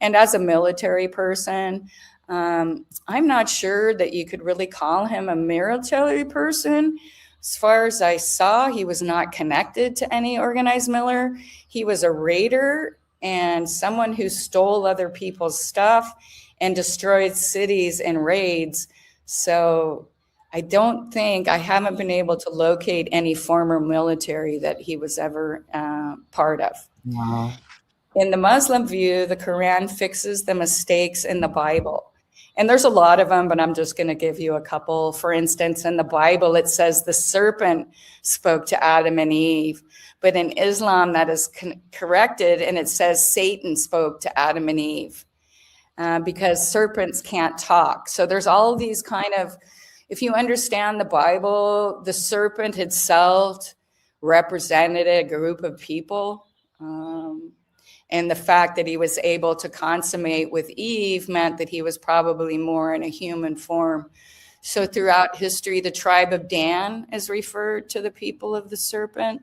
and as a military person. I'm not sure that you could really call him a military person. As far as I saw, he was not connected to any organized military. He was a raider and someone who stole other people's stuff and destroyed cities in raids. So I haven't been able to locate any former military that he was ever part of. Wow. In the Muslim view, the Quran fixes the mistakes in the Bible. And there's a lot of them, but I'm just going to give you a couple. For instance, in the Bible, it says the serpent spoke to Adam and Eve. But in Islam, that is corrected, and it says Satan spoke to Adam and Eve because serpents can't talk. So there's all these kind of, if you understand the Bible, the serpent itself represented a group of people. And the fact that he was able to consummate with Eve meant that he was probably more in a human form. So throughout history, the tribe of Dan is referred to the people of the serpent.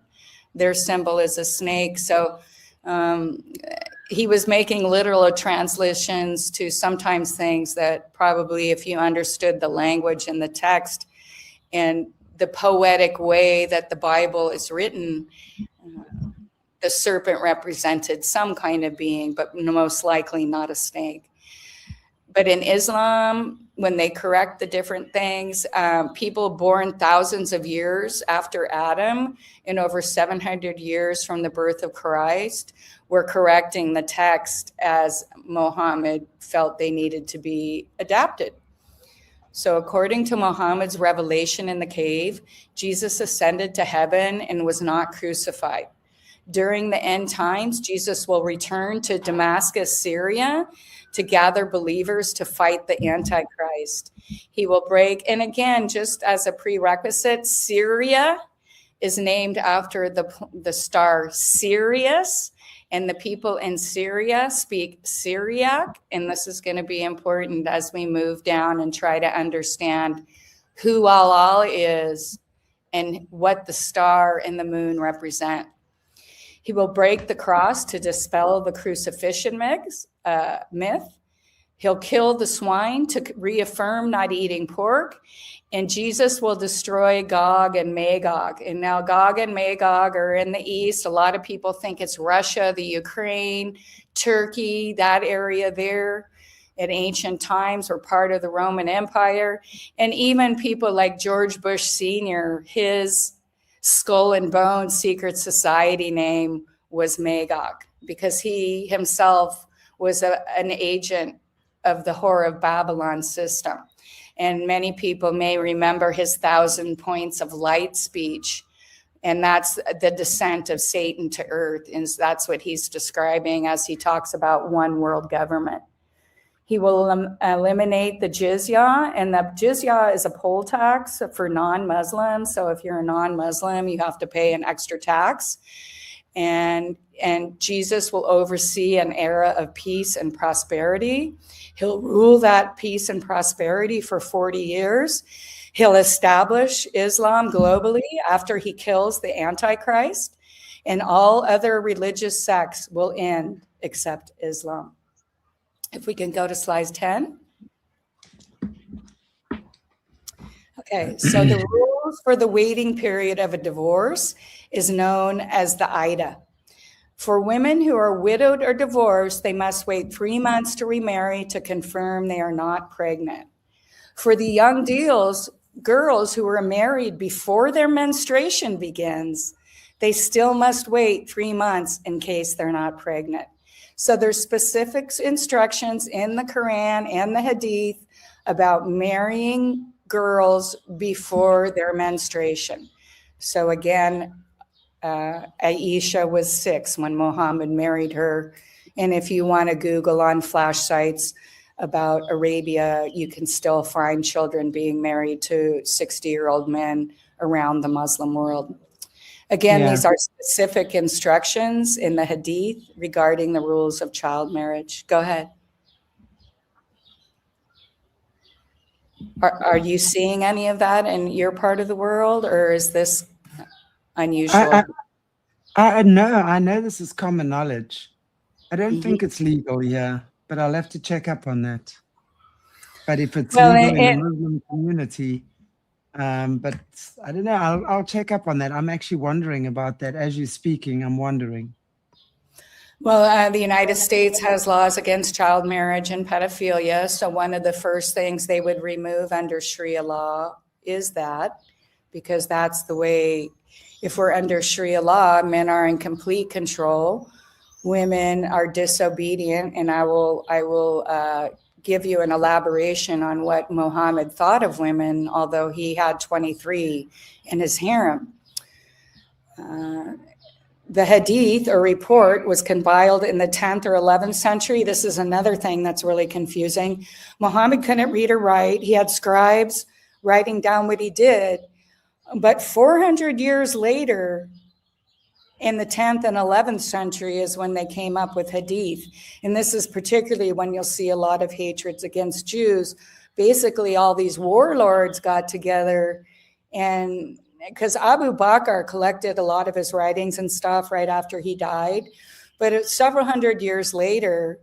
Their symbol is a snake. So he was making literal translations to sometimes things that probably, if you understood the language and the text and the poetic way that the Bible is written, the serpent represented some kind of being, but most likely not a snake. But in Islam, when they correct the different things, people born thousands of years after Adam and over 700 years from the birth of Christ were correcting the text as Muhammad felt they needed to be adapted. So according to Muhammad's revelation in the cave, Jesus ascended to heaven and was not crucified. During the end times, Jesus will return to Damascus, Syria, to gather believers to fight the Antichrist. He will break, and again, just as a prerequisite, Syria is named after the star Sirius, and the people in Syria speak Syriac, and this is going to be important as we move down and try to understand who Allah is and what the star and the moon represent. He will break the cross to dispel the crucifixion myth. He'll kill the swine to reaffirm not eating pork. And Jesus will destroy Gog and Magog. And now Gog and Magog are in the east. A lot of people think it's Russia, the Ukraine, Turkey, that area there. At ancient times were part of the Roman Empire. And even people like George Bush Sr., his Skull and Bones secret society name was Magog because he himself was an agent of the Whore of Babylon system. And many people may remember his 1,000 points of light speech. And that's the descent of Satan to earth. And that's what he's describing as he talks about one world government. He will eliminate the jizya, and the jizya is a poll tax for non-Muslims. So if you're a non-Muslim, you have to pay an extra tax. And Jesus will oversee an era of peace and prosperity. He'll rule that peace and prosperity for 40 years. He'll establish Islam globally after he kills the Antichrist, and all other religious sects will end except Islam. If we can go to slide 10. Okay, so the rules for the waiting period of a divorce is known as the Ida. For women who are widowed or divorced, they must wait 3 months to remarry to confirm they are not pregnant. For the young deals, girls who are married before their menstruation begins, they still must wait 3 months in case they're not pregnant. So there's specific instructions in the Quran and the Hadith about marrying girls before their menstruation. So again, Aisha was 6 when Muhammad married her. And if you want to Google on flash sites about Arabia, you can still find children being married to 60-year-old men around the Muslim world. Again, these are specific instructions in the Hadith regarding the rules of child marriage. Go ahead. Are you seeing any of that in your part of the world, or is this unusual? I know this is common knowledge. I don't think it's legal, but I'll have to check up on that. But if it's legal in the Muslim community, but I don't know, I'll check up on that. I'm actually wondering about that. As you're speaking, I'm wondering. Well, the United States has laws against child marriage and pedophilia. So one of the first things they would remove under Sharia law is that, because that's the way, if we're under Sharia law, men are in complete control, women are disobedient, and I will give you an elaboration on what Muhammad thought of women, although he had 23 in his harem. The Hadith, or report, was compiled in the 10th or 11th century. This is another thing that's really confusing. Muhammad couldn't read or write. He had scribes writing down what he did. But 400 years later, in the 10th and 11th century, is when they came up with Hadith. And this is particularly when you'll see a lot of hatreds against Jews. Basically, all these warlords got together, and because Abu Bakr collected a lot of his writings and stuff right after he died. But several hundred years later,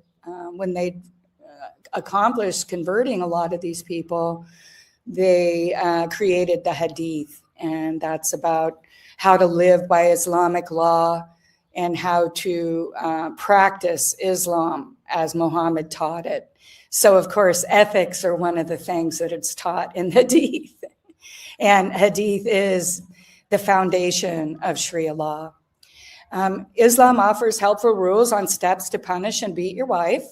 when they accomplished converting a lot of these people, they created the Hadith. And that's about how to live by Islamic law and how to practice Islam as Muhammad taught it. So, of course, ethics are one of the things that it's taught in Hadith. And Hadith is the foundation of Sharia law. Islam offers helpful rules on steps to punish and beat your wife.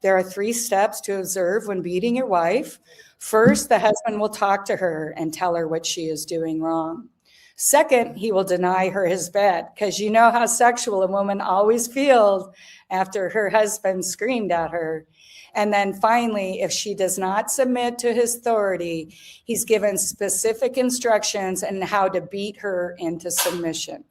There are 3 steps to observe when beating your wife. First, the husband will talk to her and tell her what she is doing wrong. Second, he will deny her his bed, because you know how sexual a woman always feels after her husband screamed at her. And then finally, if she does not submit to his authority, he's given specific instructions on how to beat her into submission.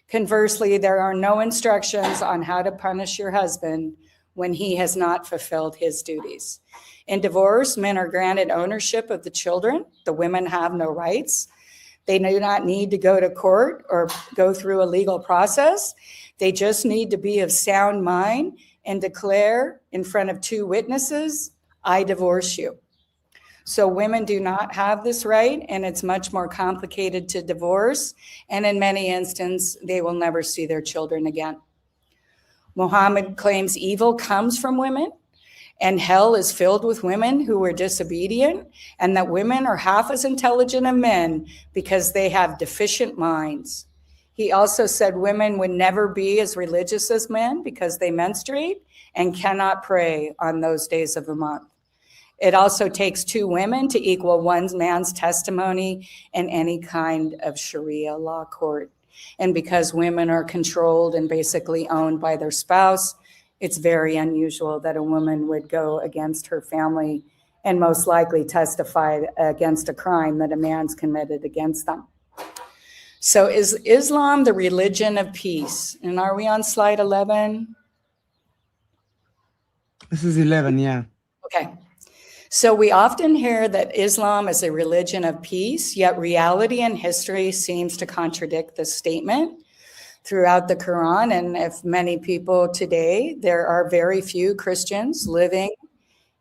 Conversely, there are no instructions on how to punish your husband when he has not fulfilled his duties. In divorce, men are granted ownership of the children. The women have no rights. They do not need to go to court or go through a legal process. They just need to be of sound mind and declare in front of 2 witnesses, I divorce you. So women do not have this right, and it's much more complicated to divorce. And in many instances, they will never see their children again. Muhammad claims evil comes from women, and hell is filled with women who were disobedient, and that women are half as intelligent as men because they have deficient minds. He also said women would never be as religious as men because they menstruate and cannot pray on those days of the month. It also takes 2 women to equal 1 man's testimony in any kind of Sharia law court. And because women are controlled and basically owned by their spouse, it's very unusual that a woman would go against her family and most likely testify against a crime that a man's committed against them. So is Islam the religion of peace? And are we on slide 11? This is 11, yeah. Okay. So we often hear that Islam is a religion of peace, yet reality and history seems to contradict this statement throughout the Quran. And if many people today, there are very few Christians living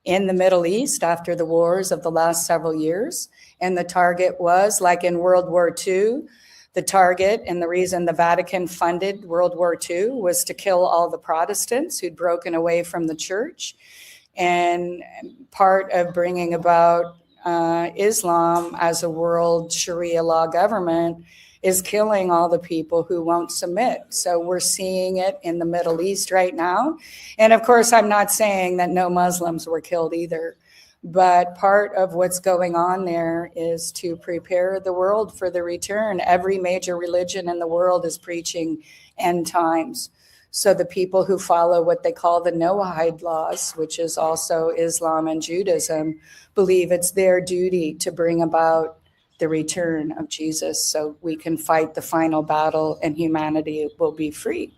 in the Middle East after the wars of the last several years. And the target was, like in World War II, the target and the reason the Vatican funded World War II was to kill all the Protestants who'd broken away from the church. And part of bringing about Islam as a world Sharia law government is killing all the people who won't submit. So we're seeing it in the Middle East right now. And of course, I'm not saying that no Muslims were killed either. But part of what's going on there is to prepare the world for the return. Every major religion in the world is preaching end times. So the people who follow what they call the Noahide laws, which is also Islam and Judaism, believe it's their duty to bring about the return of Jesus so we can fight the final battle and humanity will be free.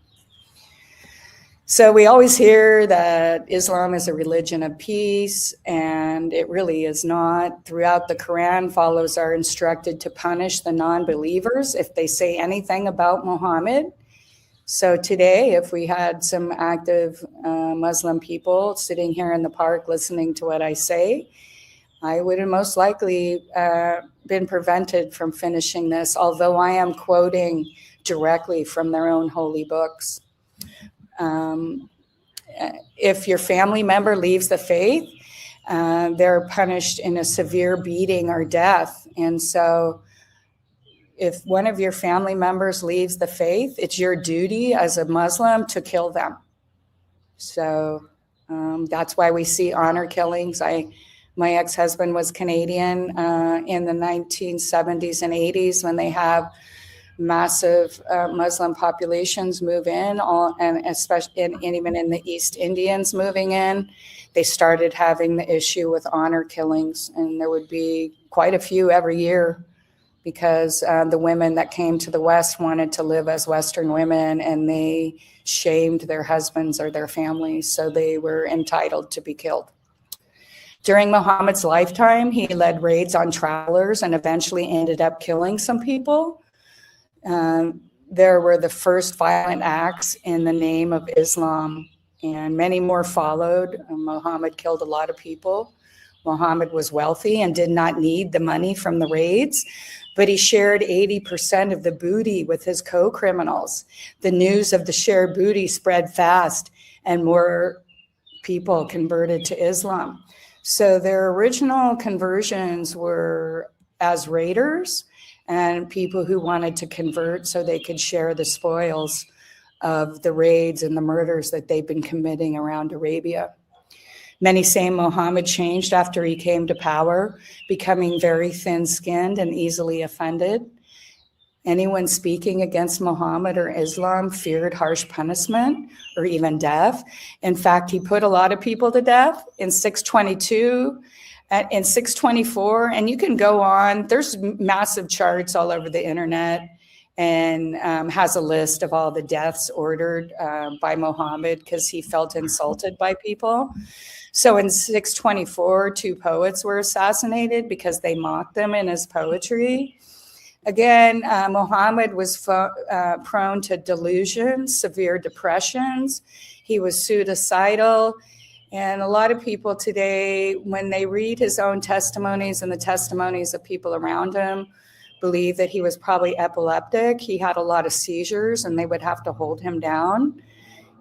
So we always hear that Islam is a religion of peace, and it really is not. Throughout the Quran, followers are instructed to punish the non-believers if they say anything about Muhammad. So today, if we had some active Muslim people sitting here in the park listening to what I say, I would have most likely been prevented from finishing this, although I am quoting directly from their own holy books. If your family member leaves the faith, they're punished in a severe beating or death. And so if one of your family members leaves the faith, it's your duty as a Muslim to kill them. So that's why we see honor killings. My ex-husband was Canadian in the 1970s and 80s when they have massive Muslim populations move in, and especially even in the East Indians moving in, they started having the issue with honor killings, and there would be quite a few every year because the women that came to the West wanted to live as Western women, and they shamed their husbands or their families, so they were entitled to be killed. During Muhammad's lifetime, he led raids on travelers and eventually ended up killing some people. There were the first violent acts in the name of Islam, and many more followed. Muhammad killed a lot of people. Muhammad was wealthy and did not need the money from the raids, but he shared 80% of the booty with his co-criminals. The news of the shared booty spread fast, and more people converted to Islam. So their original conversions were as raiders and people who wanted to convert so they could share the spoils of the raids and the murders that they've been committing around Arabia. Many say Muhammad changed after he came to power, becoming very thin-skinned and easily offended. Anyone speaking against Muhammad or Islam feared harsh punishment or even death. In fact, he put a lot of people to death in 622, in 624, and you can go on. There's massive charts all over the internet, and has a list of all the deaths ordered by Muhammad because he felt insulted by people. So in 624, 2 poets were assassinated because they mocked them in his poetry. Again, Muhammad was prone to delusions, severe depressions. He was suicidal. And a lot of people today, when they read his own testimonies and the testimonies of people around him, believe that he was probably epileptic. He had a lot of seizures and they would have to hold him down.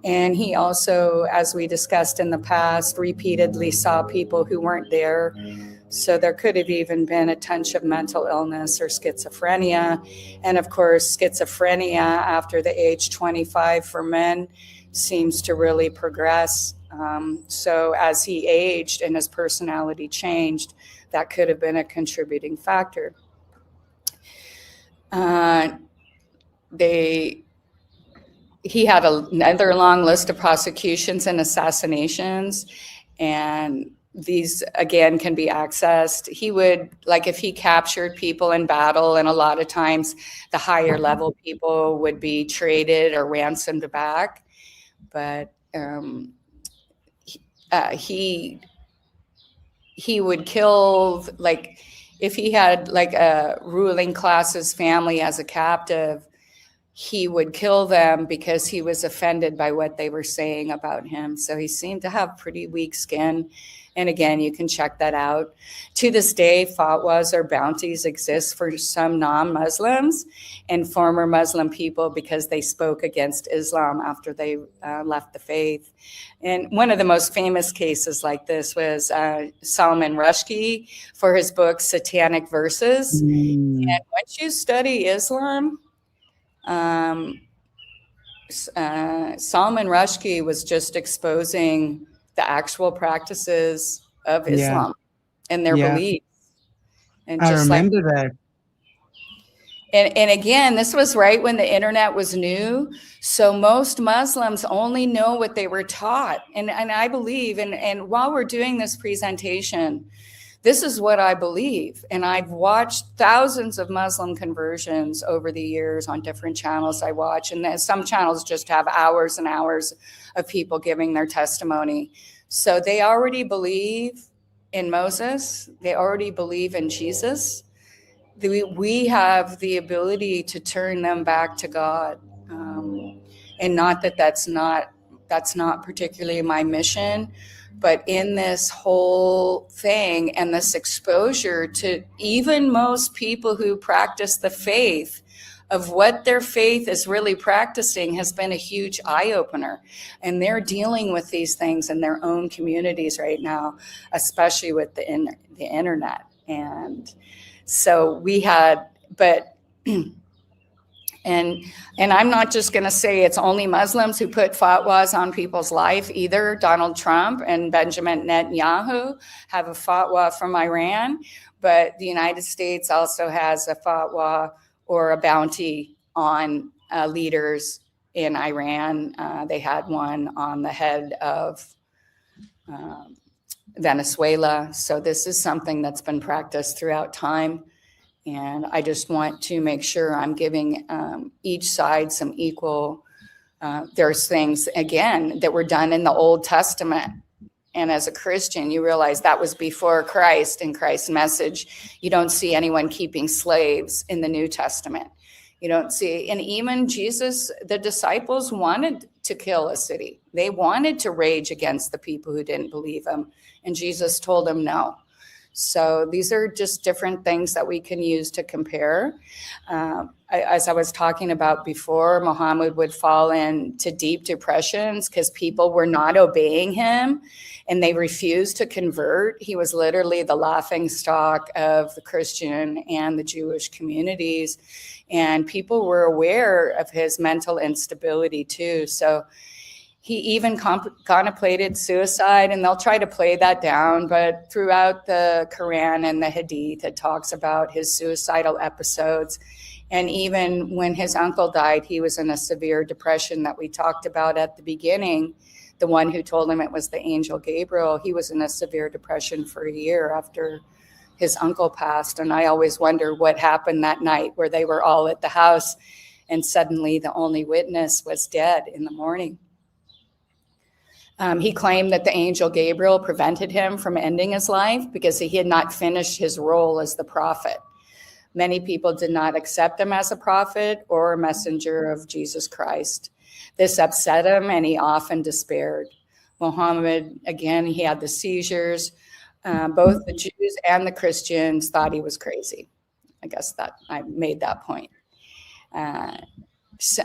And he also, as we discussed in the past, repeatedly saw people who weren't there. So there could have even been a touch of mental illness or schizophrenia. And of course, schizophrenia after the age 25 for men seems to really progress. So as he aged and his personality changed, that could have been a contributing factor. He had another long list of prosecutions and assassinations, and these, again, can be accessed. He would, like if he captured people in battle, and a lot of times the higher level people would be traded or ransomed back, but he would kill, like if he had like a ruling class's family as a captive, he would kill them because he was offended by what they were saying about him. So he seemed to have pretty weak skin. And again, you can check that out. To this day, fatwas or bounties exist for some non-Muslims and former Muslim people because they spoke against Islam after they left the faith. And one of the most famous cases like this was Salman Rushdie for his book, Satanic Verses. And once you study Islam, Salman Rushdie was just exposing the actual practices of Islam and their beliefs. And I remember that. And again, this was right when the internet was new. So most Muslims only know what they were taught. And I believe, and while we're doing this presentation, this is what I believe. And I've watched thousands of Muslim conversions over the years on different channels I watch. And some channels just have hours and hours of people giving their testimony. So they already believe in Moses. They already believe in Jesus. We have the ability to turn them back to God. And not that that's not particularly my mission, but in this whole thing and this exposure to even most people who practice the faith of what their faith is really practicing has been a huge eye-opener. And they're dealing with these things in their own communities right now, especially with the internet. And so we had, but, and I'm not just going to say it's only Muslims who put fatwas on people's life either. Donald Trump and Benjamin Netanyahu have a fatwa from Iran, but the United States also has a fatwa or a bounty on leaders in Iran. They had one on the head of Venezuela. So this is something that's been practiced throughout time. And I just want to make sure I'm giving each side some equal, there's things, again, that were done in the Old Testament. And as a Christian, you realize that was before Christ and Christ's message. You don't see anyone keeping slaves in the New Testament. You don't see, and even Jesus, the disciples wanted to kill a city. They wanted to rage against the people who didn't believe him. And Jesus told them no. So these are just different things that we can use to compare. As I was talking about before, Muhammad would fall into deep depressions because people were not obeying him and they refused to convert. He was literally the laughing stock of the Christian and the Jewish communities. And people were aware of his mental instability too. So he even contemplated suicide, and they'll try to play that down. But throughout the Quran and the Hadith, it talks about his suicidal episodes. And even when his uncle died, he was in a severe depression that we talked about at the beginning. The one who told him it was the angel Gabriel, he was in a severe depression for a year after his uncle passed. And I always wonder what happened that night where they were all at the house and suddenly the only witness was dead in the morning. He claimed that the angel Gabriel prevented him from ending his life because he had not finished his role as the prophet. Many people did not accept him as a prophet or a messenger of Jesus Christ. This upset him, and he often despaired. Muhammad, again, he had the seizures. Both the Jews and the Christians thought he was crazy. I guess that I made that point.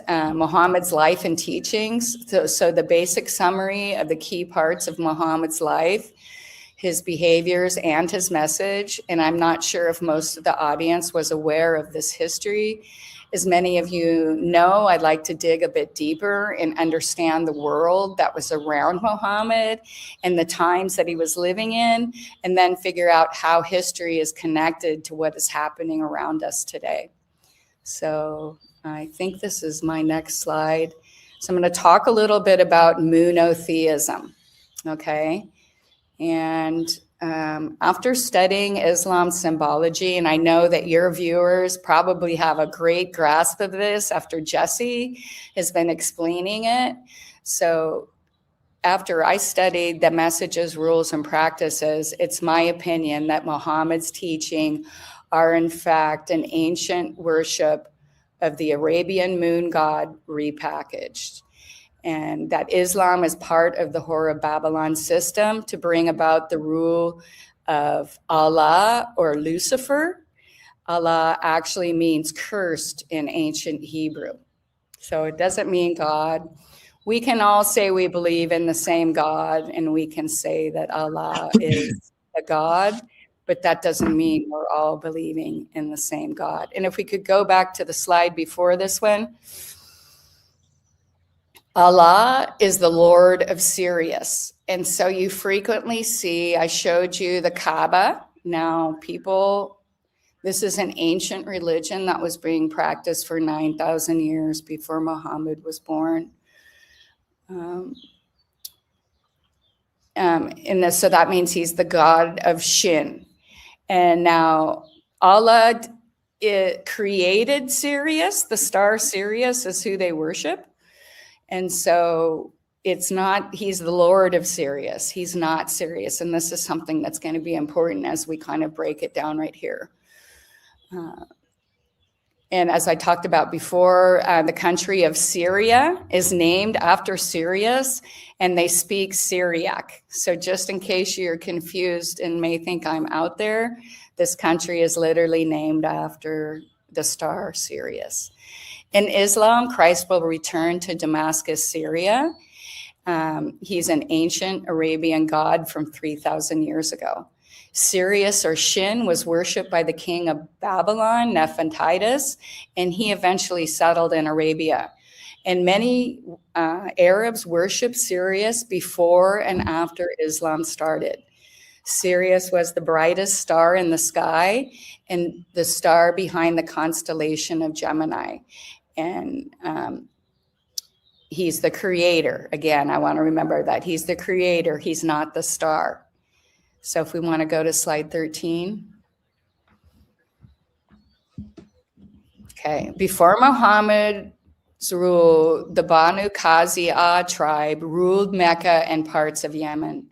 Muhammad's life and teachings. So the basic summary of the key parts of Muhammad's life, his behaviors and his message. And I'm not sure if most of the audience was aware of this history. As many of you know, I'd like to dig a bit deeper and understand the world that was around Muhammad and the times that he was living in, and then figure out how history is connected to what is happening around us today. So I think this is my next slide. So I'm going to talk a little bit about monotheism, okay? And after studying Islam symbology, and I know that your viewers probably have a great grasp of this after Jesse has been explaining it. So after I studied the messages, rules, and practices, it's my opinion that Muhammad's teaching are in fact an ancient worship of the Arabian moon god repackaged. And that Islam is part of the Whore of Babylon system to bring about the rule of Allah or Lucifer. Allah actually means cursed in ancient Hebrew. So it doesn't mean God. We can all say we believe in the same God, and we can say that Allah is a God, but that doesn't mean we're all believing in the same God. And if we could go back to the slide before this one, Allah is the Lord of Sirius. And so you frequently see, I showed you the Kaaba. Now, people, this is an ancient religion that was being practiced for 9,000 years before Muhammad was born. So that means he's the god of Shin. And now Allah created Sirius, the star Sirius is who they worship. And so it's not, he's the Lord of Sirius. He's not Sirius. And this is something that's going to be important as we kind of break it down right here. And as I talked about before, the country of Syria is named after Sirius, and they speak Syriac. So just in case you're confused and may think I'm out there, this country is literally named after the star Sirius. In Islam, Christ will return to Damascus, Syria. He's an ancient Arabian god from 3,000 years ago. Sirius or Shin was worshipped by the king of Babylon, Nefertitis, and he eventually settled in Arabia. And many Arabs worshiped Sirius before and after Islam started. Sirius was the brightest star in the sky and the star behind the constellation of Gemini. And he's the creator. Again, I want to remember that. He's the creator. He's not the star. So if we want to go to slide 13. Okay. Before Muhammad's rule, the Banu Qaziyah tribe ruled Mecca and parts of Yemen.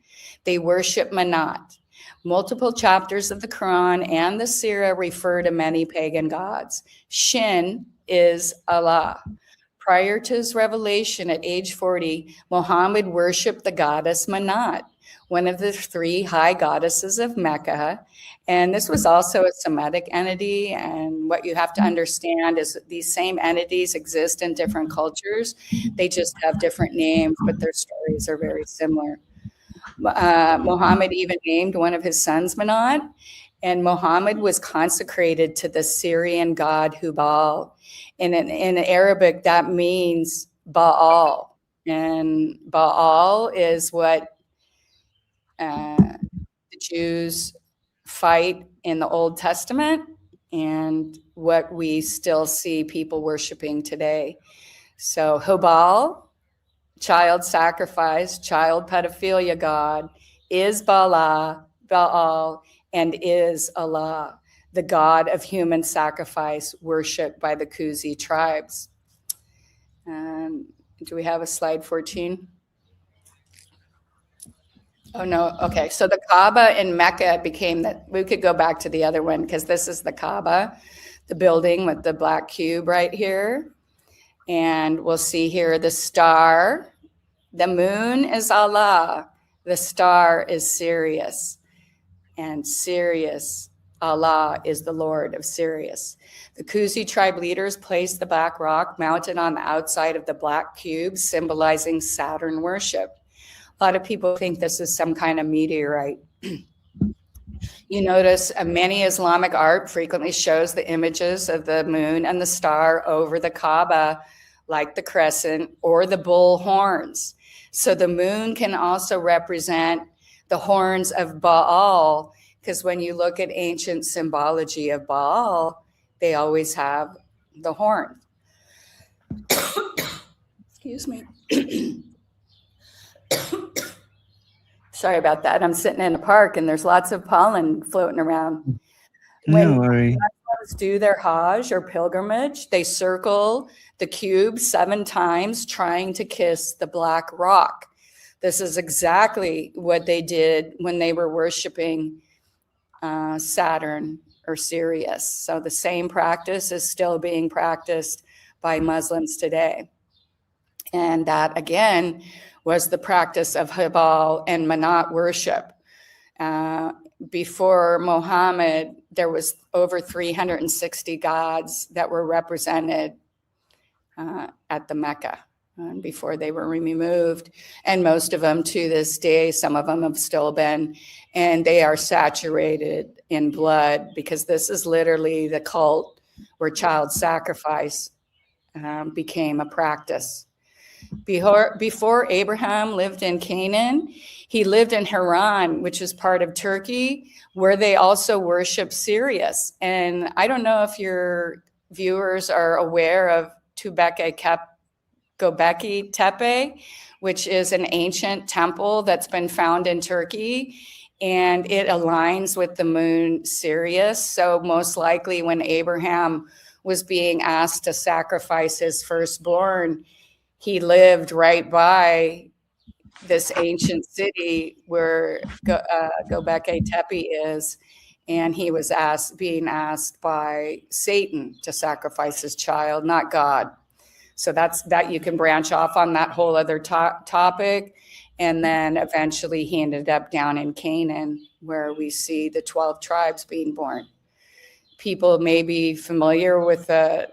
They worship Manat. Multiple chapters of the Quran and the Sirah refer to many pagan gods. Shin is Allah. Prior to his revelation at age 40, Muhammad worshiped the goddess Manat, one of the three high goddesses of Mecca. And this was also a Semitic entity. And what you have to understand is that these same entities exist in different cultures. They just have different names, but their stories are very similar. Muhammad even named one of his sons Manat, and Muhammad was consecrated to the Syrian god Baal. And in Arabic, that means Baal. And Baal is what the Jews fight in the Old Testament and what we still see people worshiping today. So Hobal, child sacrifice, child pedophilia god, is Baal, and is Allah, the god of human sacrifice worshipped by the Kuzi tribes. Do we have a slide 14? Oh, no. Okay. So the Kaaba in Mecca became that. We could go back to the other one because this is the Kaaba, the building with the black cube right here. And we'll see here the star. The moon is Allah. The star is Sirius. And Sirius, Allah, is the Lord of Sirius. The Kuzi tribe leaders placed the black rock mounted on the outside of the black cube, symbolizing Saturn worship. A lot of people think this is some kind of meteorite. You notice many Islamic art frequently shows the images of the moon and the star over the Kaaba, like the crescent or the bull horns. So the moon can also represent the horns of Baal, because when you look at ancient symbology of Baal, they always have the horn. Excuse me. Sorry about that. I'm sitting in a park and there's lots of pollen floating around. When Muslims do their Hajj or pilgrimage, they circle the cube 7 times trying to kiss the black rock. This is exactly what they did when they were worshiping Saturn or Sirius. So the same practice is still being practiced by Muslims today. And that, again, was the practice of Baal and Manat worship. Before Muhammad, there was over 360 gods that were represented at the Mecca before they were removed. And most of them to this day, some of them have still been, and they are saturated in blood, because this is literally the cult where child sacrifice became a practice. Before Abraham lived in Canaan, he lived in Haran, which is part of Turkey, where they also worship Sirius. And I don't know if your viewers are aware of Göbekli Tepe, which is an ancient temple that's been found in Turkey, and it aligns with the moon Sirius. So most likely when Abraham was being asked to sacrifice his firstborn, he lived right by this ancient city where Göbekli Tepe is, and he was being asked by Satan to sacrifice his child, not God. So that you can branch off on that whole other topic. And then eventually he ended up down in Canaan, where we see the 12 tribes being born. People may be familiar with the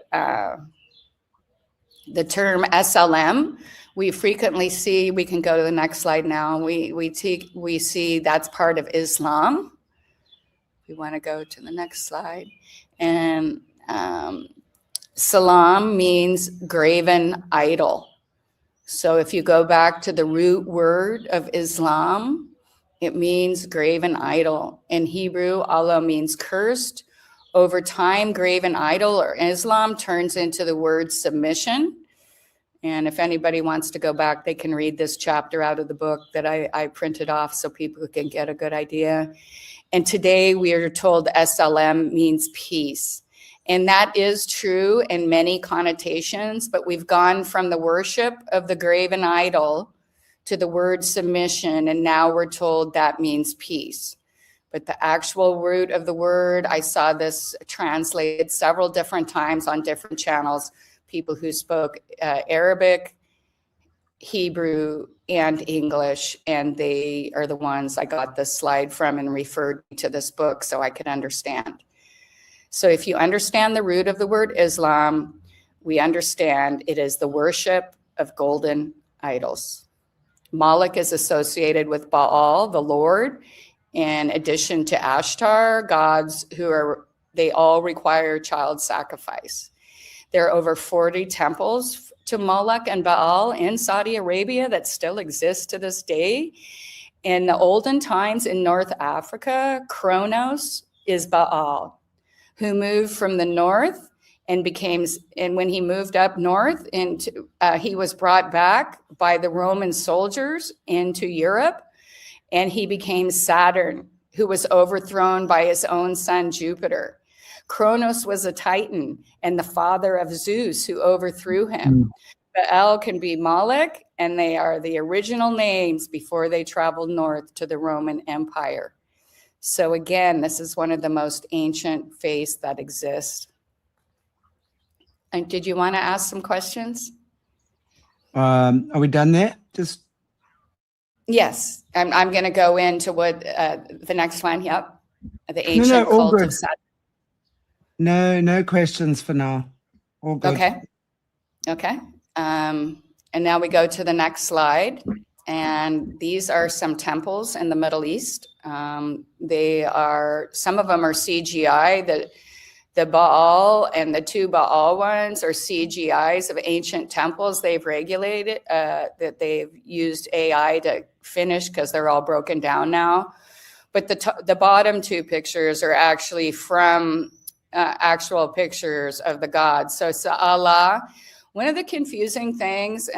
term SLM. We frequently see, we can go to the next slide now, we see that's part of Islam. We want to go to the next slide. And Salam means graven idol. So if you go back to the root word of Islam, it means graven idol. In Hebrew, Allah means cursed. Over time, graven idol or Islam turns into the word submission. And if anybody wants to go back, they can read this chapter out of the book that I printed off so people can get a good idea. And today we are told SLM means peace. And that is true in many connotations, but we've gone from the worship of the graven idol to the word submission, and now we're told that means peace. But the actual root of the word, I saw this translated several different times on different channels, people who spoke Arabic, Hebrew, and English, and they are the ones I got this slide from and referred to this book so I could understand. So if you understand the root of the word Islam, we understand it is the worship of golden idols. Moloch is associated with Baal, the Lord, in addition to Ashtar, gods they all require child sacrifice. There are over 40 temples to Moloch and Baal in Saudi Arabia that still exist to this day. In the olden times in North Africa, Kronos is Baal, who moved from the north and when he moved up north, he was brought back by the Roman soldiers into Europe, and he became Saturn, who was overthrown by his own son Jupiter. Kronos was a Titan and the father of Zeus, who overthrew him. Baal can be Moloch, and they are the original names before they traveled north to the Roman Empire. So again, this is one of the most ancient faiths that exist. And did you want to ask some questions? Are we done there? Yes, I'm going to go into what the next one. Yep, the ancient all cult good. of Saturn. No questions for now. All good. Okay. And now we go to the next slide. And these are some temples in the Middle East. Some of them are CGI. The Baal and the two Baal ones are CGIs of ancient temples they've regulated, that they've used AI to finish because they're all broken down now. But the bottom two pictures are actually from actual pictures of the gods. So Allah, one of the confusing things,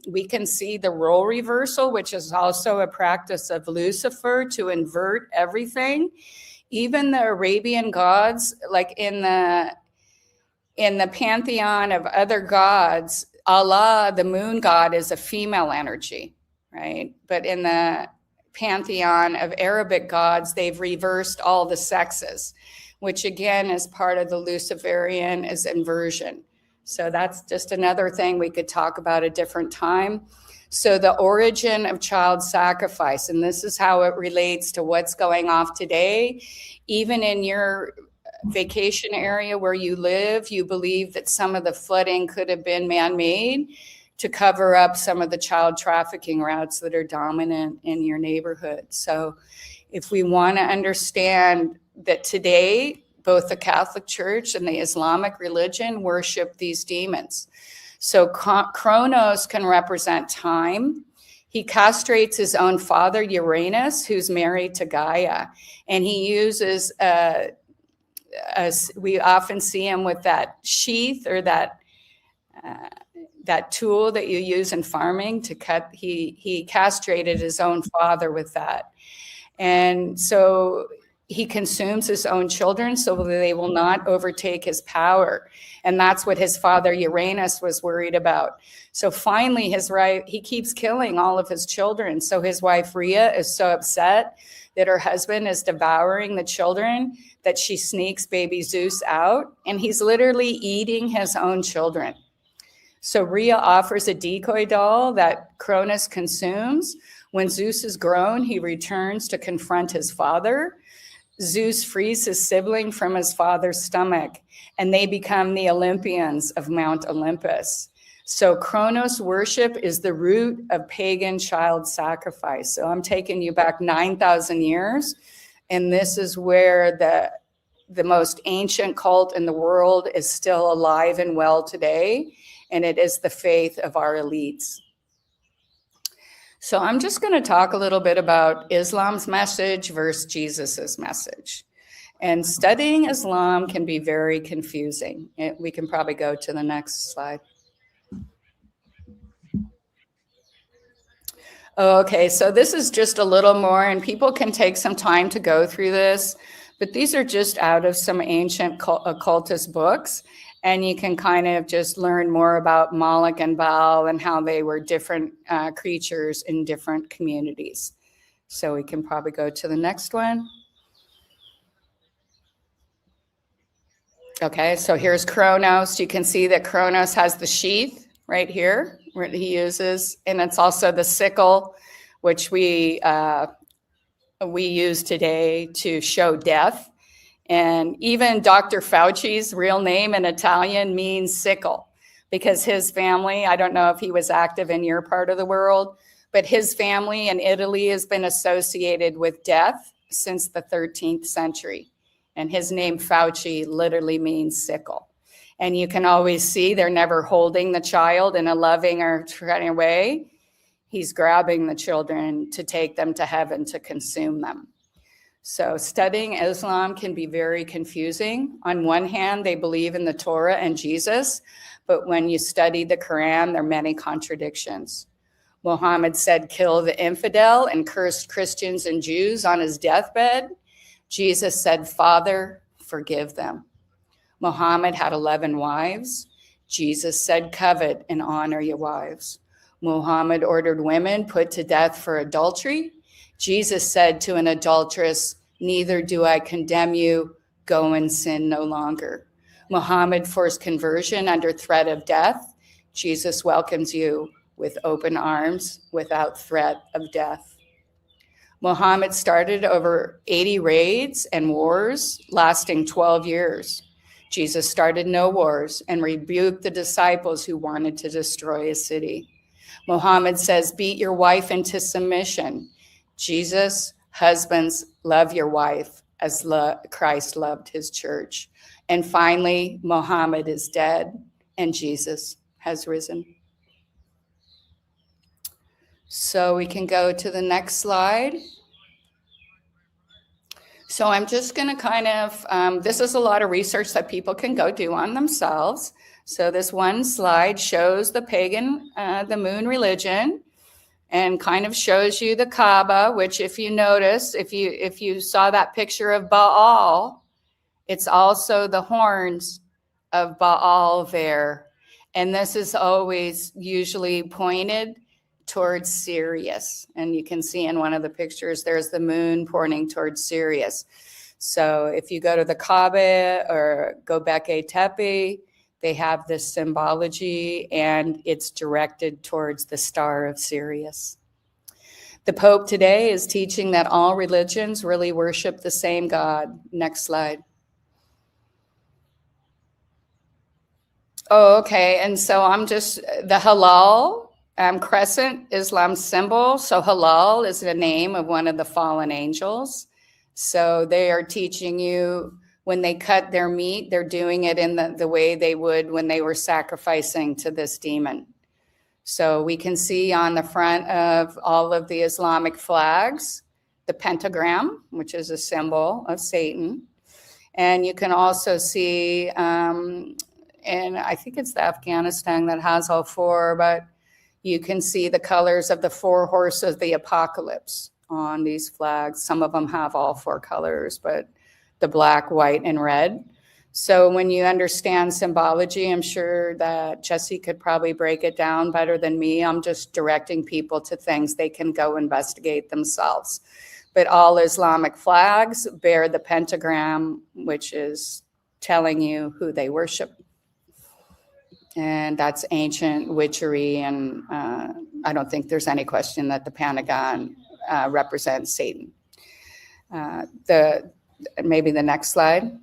we can see the role reversal, which is also a practice of Lucifer to invert everything. Even the Arabian gods, like in the pantheon of other gods, Allah, the moon god, is a female energy, right? But in the pantheon of Arabic gods, they've reversed all the sexes, which again is part of the Luciferian is inversion. So that's just another thing we could talk about a different time. So the origin of child sacrifice, and this is how it relates to what's going off today. Even in your vacation area where you live, you believe that some of the flooding could have been man-made to cover up some of the child trafficking routes that are dominant in your neighborhood. So if we want to understand that today, both the Catholic Church and the Islamic religion worship these demons. So Kronos can represent time. He castrates his own father, Uranus, who's married to Gaia. And he uses, we often see him with that sheath or that tool that you use in farming to cut. He castrated his own father with that. And so he consumes his own children so that they will not overtake his power. And that's what his father Uranus was worried about. So finally, he keeps killing all of his children. So his wife Rhea is so upset that her husband is devouring the children that she sneaks baby Zeus out, and he's literally eating his own children. So Rhea offers a decoy doll that Cronus consumes. When Zeus is grown, he returns to confront his father. Zeus frees his sibling from his father's stomach, and they become the Olympians of Mount Olympus. So Kronos worship is the root of pagan child sacrifice. So I'm taking you back 9,000 years, and this is where the most ancient cult in the world is still alive and well today, and it is the faith of our elites. So I'm just going to talk a little bit about Islam's message versus Jesus's message. And studying Islam can be very confusing. We can probably go to the next slide. Okay, so this is just a little more, and people can take some time to go through this, but these are just out of some ancient occultist books. And you can kind of just learn more about Moloch and Baal and how they were different creatures in different communities. So we can probably go to the next one. Okay, so here's Kronos. You can see that Kronos has the sheath right here where he uses, and it's also the sickle, which we use today to show death. And even Dr. Fauci's real name in Italian means sickle, because his family, I don't know if he was active in your part of the world, but his family in Italy has been associated with death since the 13th century. And his name Fauci literally means sickle. And you can always see they're never holding the child in a loving or kind way. He's grabbing the children to take them to heaven to consume them. So studying Islam can be very confusing. On one hand, they believe in the Torah and Jesus, but when you study the Quran, there are many contradictions. Muhammad said, kill the infidel, and cursed Christians and Jews on his deathbed. Jesus said, Father, forgive them. Muhammad had 11 wives. Jesus said, covet and honor your wives. Muhammad ordered women put to death for adultery. Jesus said to an adulteress, neither do I condemn you, go and sin no longer. Muhammad forced conversion under threat of death. Jesus welcomes you with open arms without threat of death. Muhammad started over 80 raids and wars lasting 12 years. Jesus started no wars and rebuked the disciples who wanted to destroy a city. Muhammad says, beat your wife into submission. Jesus, husbands, love your wife as Christ loved his church. And finally, Muhammad is dead and Jesus has risen. So we can go to the next slide. So I'm just going to kind of, this is a lot of research that people can go do on themselves. So this one slide shows the pagan, the moon religion, and kind of shows you the Kaaba, which if you notice, if you saw that picture of Baal, it's also the horns of Baal there. And this is always usually pointed towards Sirius. And you can see in one of the pictures, there's the moon pointing towards Sirius. So if you go to the Kaaba or Göbekli Tepe, they have this symbology, and it's directed towards the star of Sirius. The Pope today is teaching that all religions really worship the same God. Next slide. Oh, okay. And so I'm just the halal crescent, Islam symbol. So halal is the name of one of the fallen angels. So they are teaching you when they cut their meat, they're doing it in the way they would when they were sacrificing to this demon. So we can see on the front of all of the Islamic flags, the pentagram, which is a symbol of Satan. And you can also see, and I think it's the Afghanistan that has all four, but you can see the colors of the four horses of the apocalypse on these flags. Some of them have all four colors, but the black, white, and red. So when you understand symbology, I'm sure that Jesse could probably break it down better than me. I'm just directing people to things they can go investigate themselves. But all Islamic flags bear the pentagram, which is telling you who they worship. And that's ancient witchery, and I don't think there's any question that the Pentagon represents Satan. Maybe the next slide.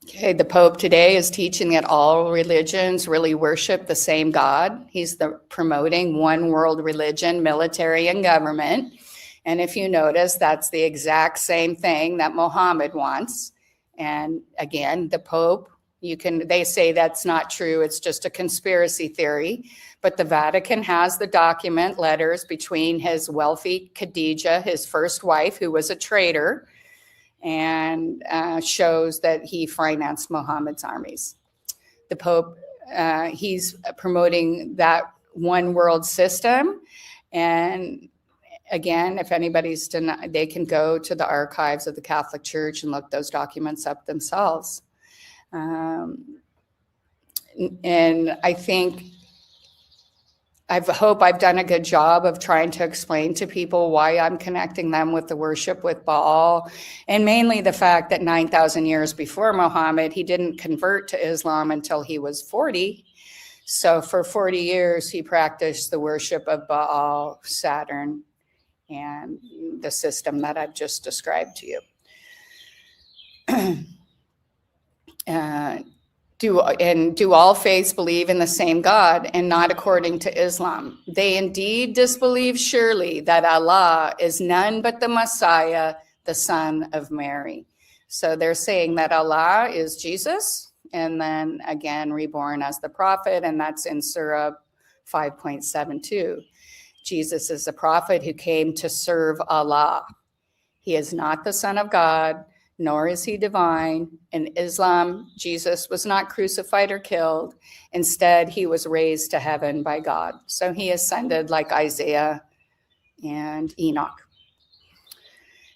Okay, the Pope today is teaching that all religions really worship the same God. He's promoting one world religion, military and government. And if you notice, that's the exact same thing that Muhammad wants. And again, the Pope, they say that's not true. It's just a conspiracy theory. But the Vatican has the document letters between his wealthy Khadijah, his first wife, who was a traitor, and shows that he financed Muhammad's armies. The Pope, he's promoting that one world system. And again, if anybody's denied, they can go to the archives of the Catholic Church and look those documents up themselves. And I hope I've done a good job of trying to explain to people why I'm connecting them with the worship with Baal, and mainly the fact that 9,000 years before Muhammad, he didn't convert to Islam until he was 40. So for 40 years, he practiced the worship of Baal, Saturn, and the system that I've just described to you. Do all faiths believe in the same God and not according to Islam? They indeed disbelieve surely that Allah is none but the Messiah, the son of Mary. So they're saying that Allah is Jesus, and then again reborn as the prophet, and that's in Surah 5.72. Jesus is the prophet who came to serve Allah. He is not the Son of God, nor is he divine. In Islam, Jesus was not crucified or killed. Instead, he was raised to heaven by God. So he ascended like Isaiah and Enoch.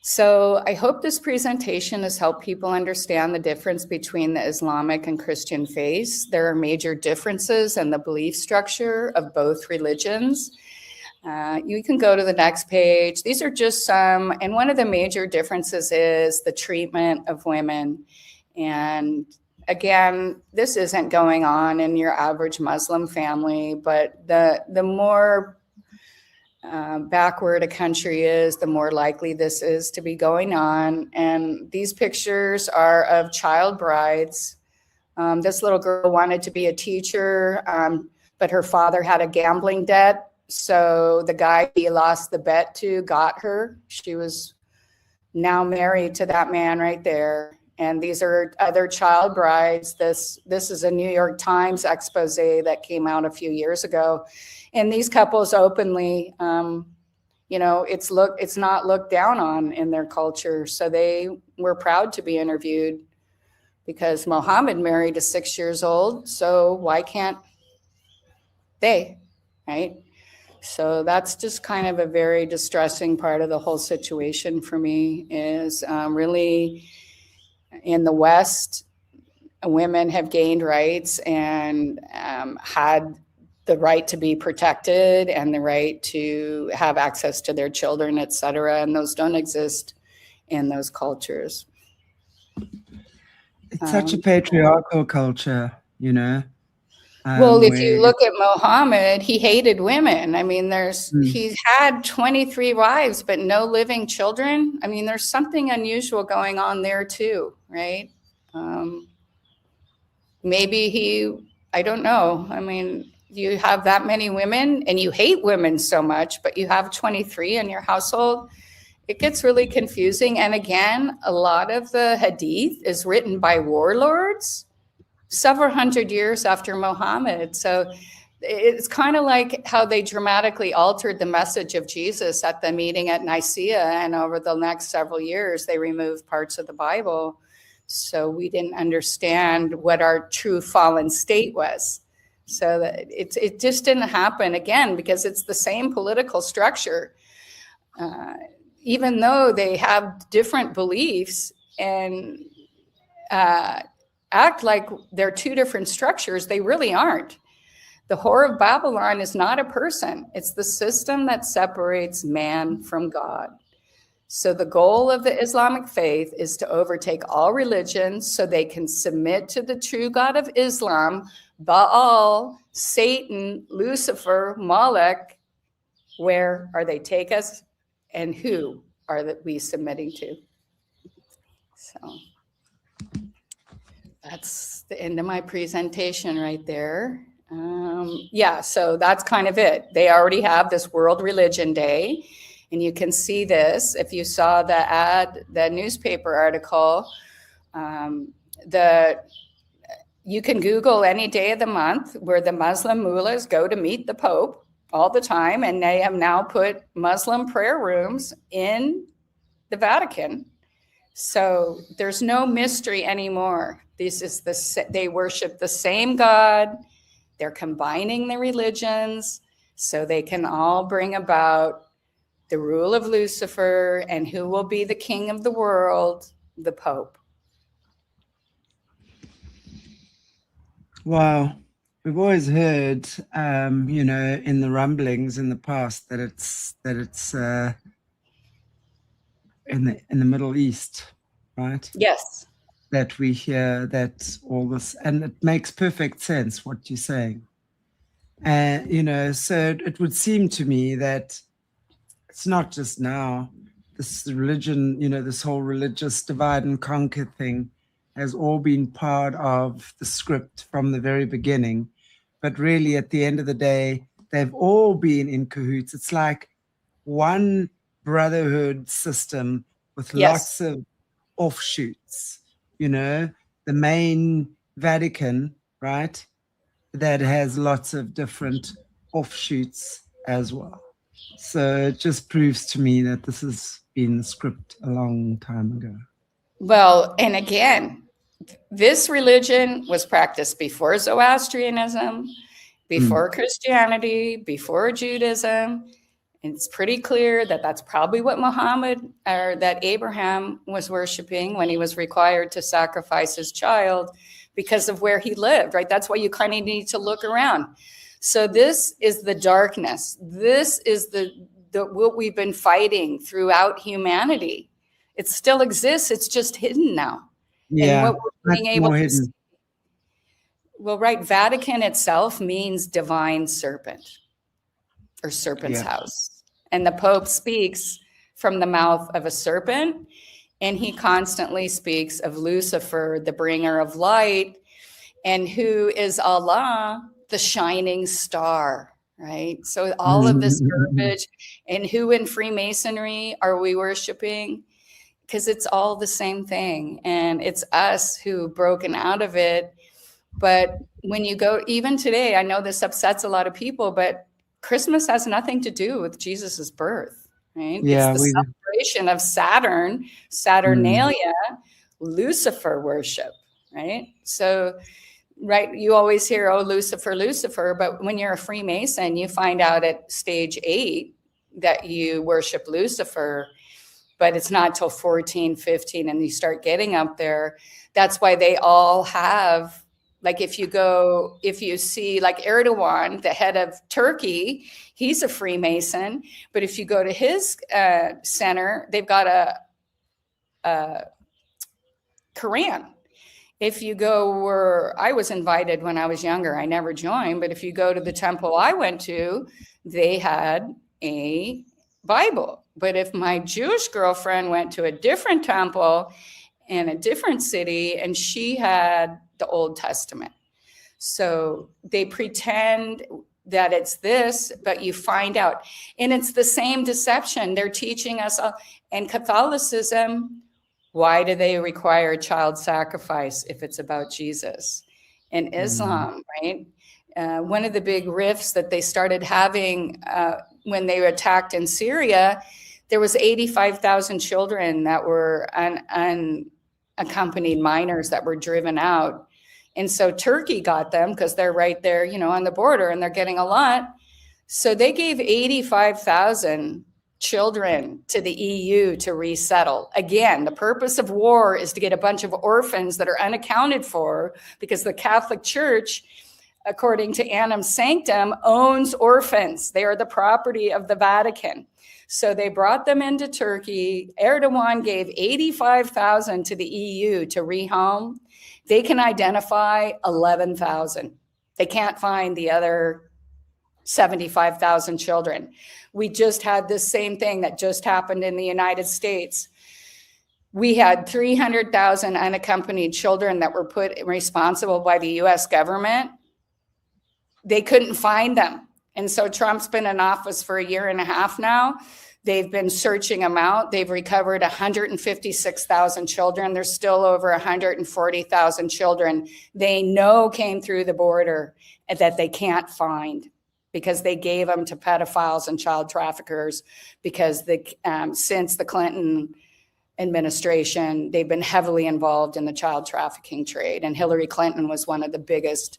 So I hope this presentation has helped people understand the difference between the Islamic and Christian faiths. There are major differences in the belief structure of both religions. You can go to the next page. These are just some, and one of the major differences is the treatment of women. And again, this isn't going on in your average Muslim family, but the more backward a country is, the more likely this is to be going on. And these pictures are of child brides. This little girl wanted to be a teacher, but her father had a gambling debt. So the guy he lost the bet to got her. She was now married to that man right there. And these are other child brides. This is a New York Times expose that came out a few years ago. And these couples openly, it's not looked down on in their culture. So they were proud to be interviewed because Muhammad married a 6 years old. So why can't they, right? So that's just kind of a very distressing part of the whole situation for me is really in the West, women have gained rights and had the right to be protected and the right to have access to their children, etc. And those don't exist in those cultures. It's such a patriarchal culture, you know. Well, if Where you look at Muhammad, he hated women. I mean, he had 23 wives, but no living children. I mean, there's something unusual going on there too, right? Maybe I don't know. I mean, you have that many women and you hate women so much, but you have 23 in your household. It gets really confusing. And again, a lot of the hadith is written by warlords several hundred years after Muhammad. So it's kind of like how they dramatically altered the message of Jesus at the meeting at Nicaea. And over the next several years, they removed parts of the Bible. So we didn't understand what our true fallen state was. So that it just didn't happen again, because it's the same political structure. Even though they have different beliefs and act like they're two different structures, they really aren't. The Whore of Babylon is not a person. It's the system that separates man from God. So the goal of the Islamic faith is to overtake all religions so they can submit to the true God of Islam, Baal, Satan, Lucifer, Moloch. Where are they take us, and who are we submitting to? So that's the end of my presentation right there. Yeah, so that's kind of it. They already have this World Religion Day, and you can see this if you saw the ad, the newspaper article. You can Google any day of the month where the Muslim mullahs go to meet the Pope all the time, and they have now put Muslim prayer rooms in the Vatican. So there's no mystery anymore. They worship the same God. They're combining the religions so they can all bring about the rule of Lucifer, and who will be the king of the world? The Pope. Wow. We've always heard, you know, in the rumblings in the past that it's in the Middle East, right? Yes. That we hear that all this, and it makes perfect sense what you're saying. And you know, so it would seem to me that it's not just now. This religion, you know, this whole religious divide and conquer thing has all been part of the script from the very beginning. But really, at the end of the day, they've all been in cahoots. It's like one brotherhood system with lots of offshoots. You know, the main Vatican, right, that has lots of different offshoots as well. So it just proves to me that this has been the script a long time ago. Well, and again, this religion was practiced before Zoroastrianism, before Christianity, before Judaism. And it's pretty clear that that's probably what Muhammad, or that Abraham was worshiping when he was required to sacrifice his child because of where he lived, right? That's why you kind of need to look around. So this is the darkness. This is the what we've been fighting throughout humanity. It still exists. It's just hidden now. Yeah, and what we're being able to see. Well, right, Vatican itself means divine serpent, or serpent's house. And the Pope speaks from the mouth of a serpent, and he constantly speaks of Lucifer, the bringer of light, and who is Allah, the shining star, right? So all of this verbiage, and who in Freemasonry are we worshiping? Because it's all the same thing, and it's us who broken out of it. But when you go, even today, I know this upsets a lot of people, but Christmas has nothing to do with Jesus's birth, right? Yeah, it's the celebration of Saturn, Saturnalia, Lucifer worship, right? So, right, you always hear, oh, Lucifer, Lucifer, but when you're a Freemason, you find out at stage 8 that you worship Lucifer, but it's not till 14, 15, and you start getting up there. That's why they all have Like if you see like Erdogan, the head of Turkey, he's a Freemason. But if you go to his center, they've got a Quran. If you go where I was invited when I was younger, I never joined, but if you go to the temple I went to, they had a Bible. But if my Jewish girlfriend went to a different temple in a different city and she had the Old Testament. So they pretend that it's this, but you find out. And it's the same deception. They're teaching us, and Catholicism, why do they require child sacrifice if it's about Jesus? And Islam, right? One of the big rifts that they started having when they were attacked in Syria, there was 85,000 children that were unaccompanied minors that were driven out. And so Turkey got them because they're right there, on the border, and they're getting a lot. So they gave 85,000 children to the EU to resettle. Again, the purpose of war is to get a bunch of orphans that are unaccounted for, because the Catholic Church, according to Annam Sanctum, owns orphans. They are the property of the Vatican. So they brought them into Turkey. Erdogan gave 85,000 to the EU to rehome. They can identify 11,000. They can't find the other 75,000 children. We just had this same thing that just happened in the United States. We had 300,000 unaccompanied children that were put responsible by the US government. They couldn't find them. And so Trump's been in office for a year and a half now. They've been searching them out. They've recovered 156,000 children. There's still over 140,000 children they know came through the border and that they can't find, because they gave them to pedophiles and child traffickers, because since the Clinton administration, they've been heavily involved in the child trafficking trade. And Hillary Clinton was one of the biggest.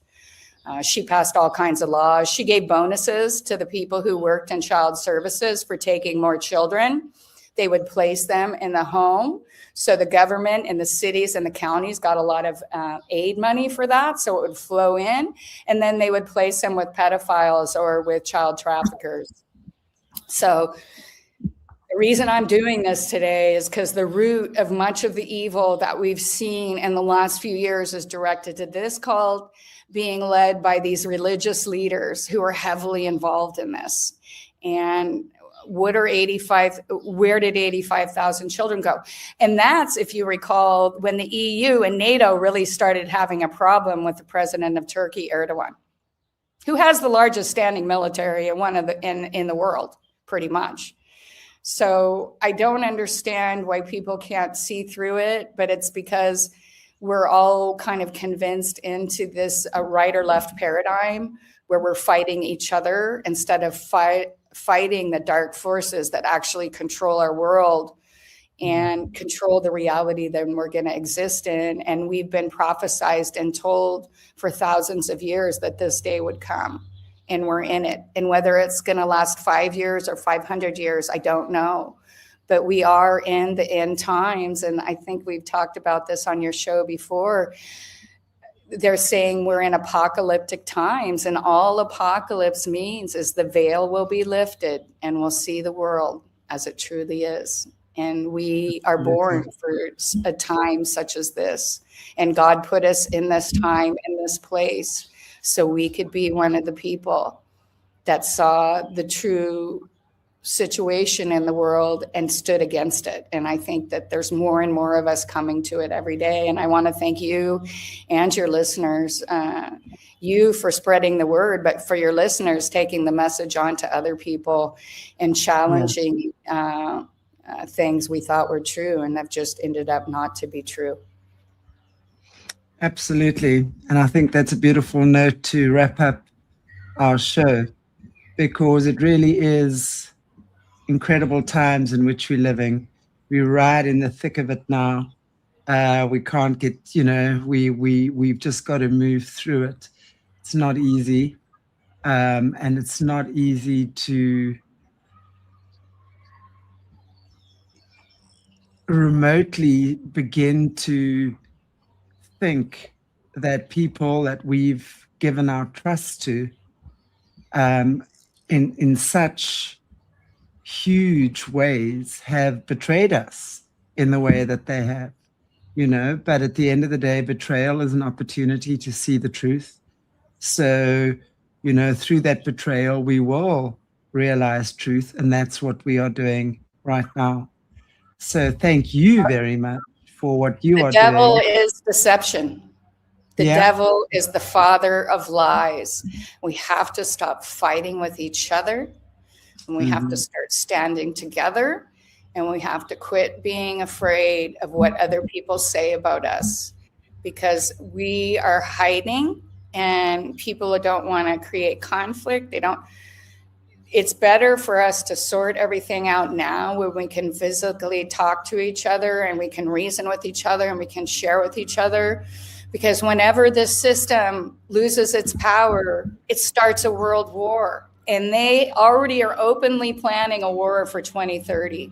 She passed all kinds of laws. She gave bonuses to the people who worked in child services for taking more children. They would place them in the home. So the government and the cities and the counties got a lot of aid money for that. So it would flow in. And then they would place them with pedophiles or with child traffickers. So the reason I'm doing this today is because the root of much of the evil that we've seen in the last few years is directed to this cult being led by these religious leaders who are heavily involved in this. And where did 85,000 children go? And that's, if you recall, when the EU and NATO really started having a problem with the president of Turkey, Erdogan, who has the largest standing military in the world, pretty much. So I don't understand why people can't see through it, but it's because we're all kind of convinced into this right or left paradigm where we're fighting each other instead of fighting the dark forces that actually control our world and control the reality that we're going to exist in. And we've been prophesized and told for thousands of years that this day would come, and we're in it. And whether it's going to last 5 years or 500 years, I don't know. But we are in the end times. And I think we've talked about this on your show before. They're saying we're in apocalyptic times, and all apocalypse means is the veil will be lifted and we'll see the world as it truly is. And we are born for a time such as this. And God put us in this time, in this place, so we could be one of the people that saw the true situation in the world and stood against it. And I think that there's more and more of us coming to it every day. And I want to thank you and your listeners, you for spreading the word, but for your listeners taking the message on to other people and challenging things we thought were true and have just ended up not to be true. Absolutely. And I think that's a beautiful note to wrap up our show, because it really is incredible times in which we're living. We're right in the thick of it now. We can't get, we've just got to move through it. It's not easy. And it's not easy to remotely begin to think that people that we've given our trust to in such huge ways have betrayed us in the way that they have, but at the end of the day, betrayal is an opportunity to see the truth. So, through that betrayal, we will realize truth, and that's what we are doing right now. So thank you very much for what you are The devil doing. is deception. The devil is the father of lies. We have to stop fighting with each other, and we have to start standing together, and we have to quit being afraid of what other people say about us, because we are hiding and people don't want to create conflict. It's better for us to sort everything out now, where we can physically talk to each other and we can reason with each other and we can share with each other. Because whenever this system loses its power, it starts a world war. And they already are openly planning a war for 2030.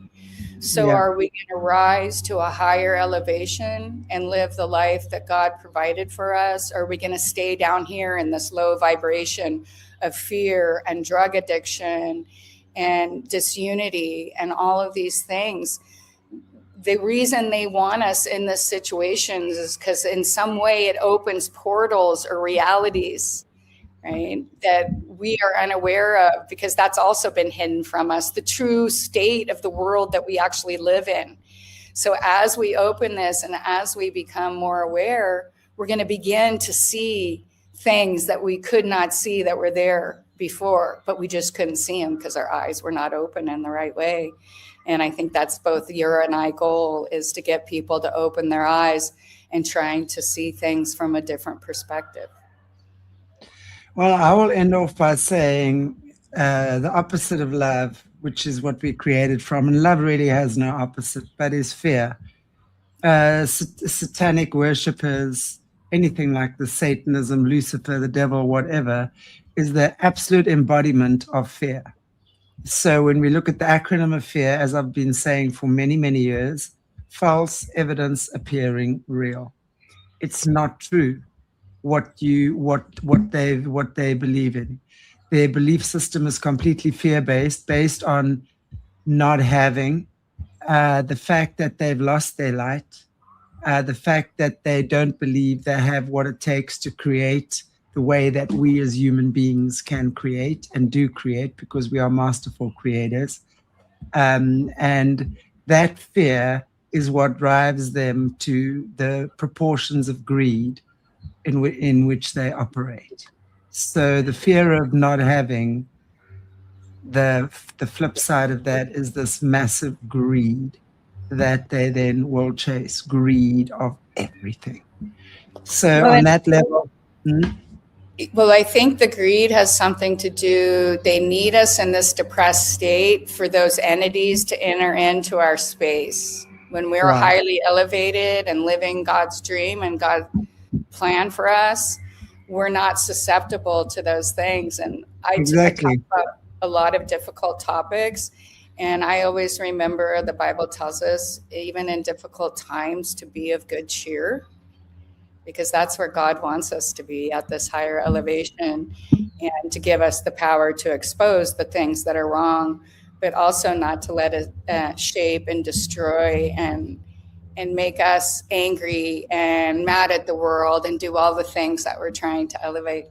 So are we going to rise to a higher elevation and live the life that God provided for us? Or are we going to stay down here in this low vibration of fear and drug addiction and disunity and all of these things? The reason they want us in this situation is because in some way it opens portals or realities, right, that we are unaware of, because that's also been hidden from us, the true state of the world that we actually live in. So as we open this and as we become more aware, we're going to begin to see things that we could not see that were there before, but we just couldn't see them because our eyes were not open in the right way. And I think that's both your and I goal, is to get people to open their eyes and trying to see things from a different perspective. Well, I will end off by saying the opposite of love, which is what we created from, and love really has no opposite, but is fear. Satanic worshippers, anything like the Satanism, Lucifer, the devil, whatever, is the absolute embodiment of fear. So when we look at the acronym of fear, as I've been saying for many, many years, false evidence appearing real. It's not true what they believe in. Their belief system is completely fear-based, based on not having, the fact that they've lost their light, the fact that they don't believe they have what it takes to create the way that we as human beings can create and do create, because we are masterful creators. And that fear is what drives them to the proportions of greed in which they operate. So the fear of not having, the flip side of that is this massive greed that they then will chase, greed of everything. So on that level. Well, I think the greed has something to do, they need us in this depressed state for those entities to enter into our space. When we're highly elevated and living God's dream and God's plan for us, we're not susceptible to those things. And I talk about a lot of difficult topics. And I always remember the Bible tells us, even in difficult times, to be of good cheer, because that's where God wants us to be, at this higher elevation, and to give us the power to expose the things that are wrong, but also not to let it shape and destroy and make us angry and mad at the world and do all the things that we're trying to elevate.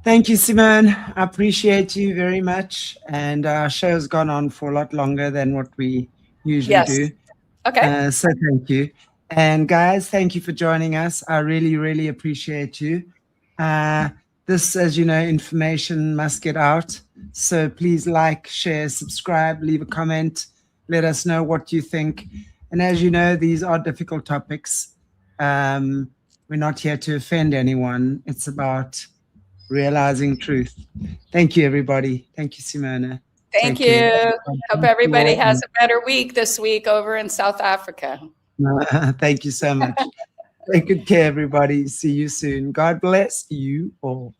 Thank you, Simone. I appreciate you very much. And our show's gone on for a lot longer than what we usually do. Okay. So thank you. And guys, thank you for joining us. I really, really appreciate you. This, as you know, information must get out. So please like, share, subscribe, leave a comment. Let us know what you think. And as you know, these are difficult topics. We're not here to offend anyone. It's about realizing truth. Thank you, everybody. Thank you, Simone. Thank you. Hope everybody has a better week this week over in South Africa. Thank you so much. Take good care, everybody. See you soon. God bless you all.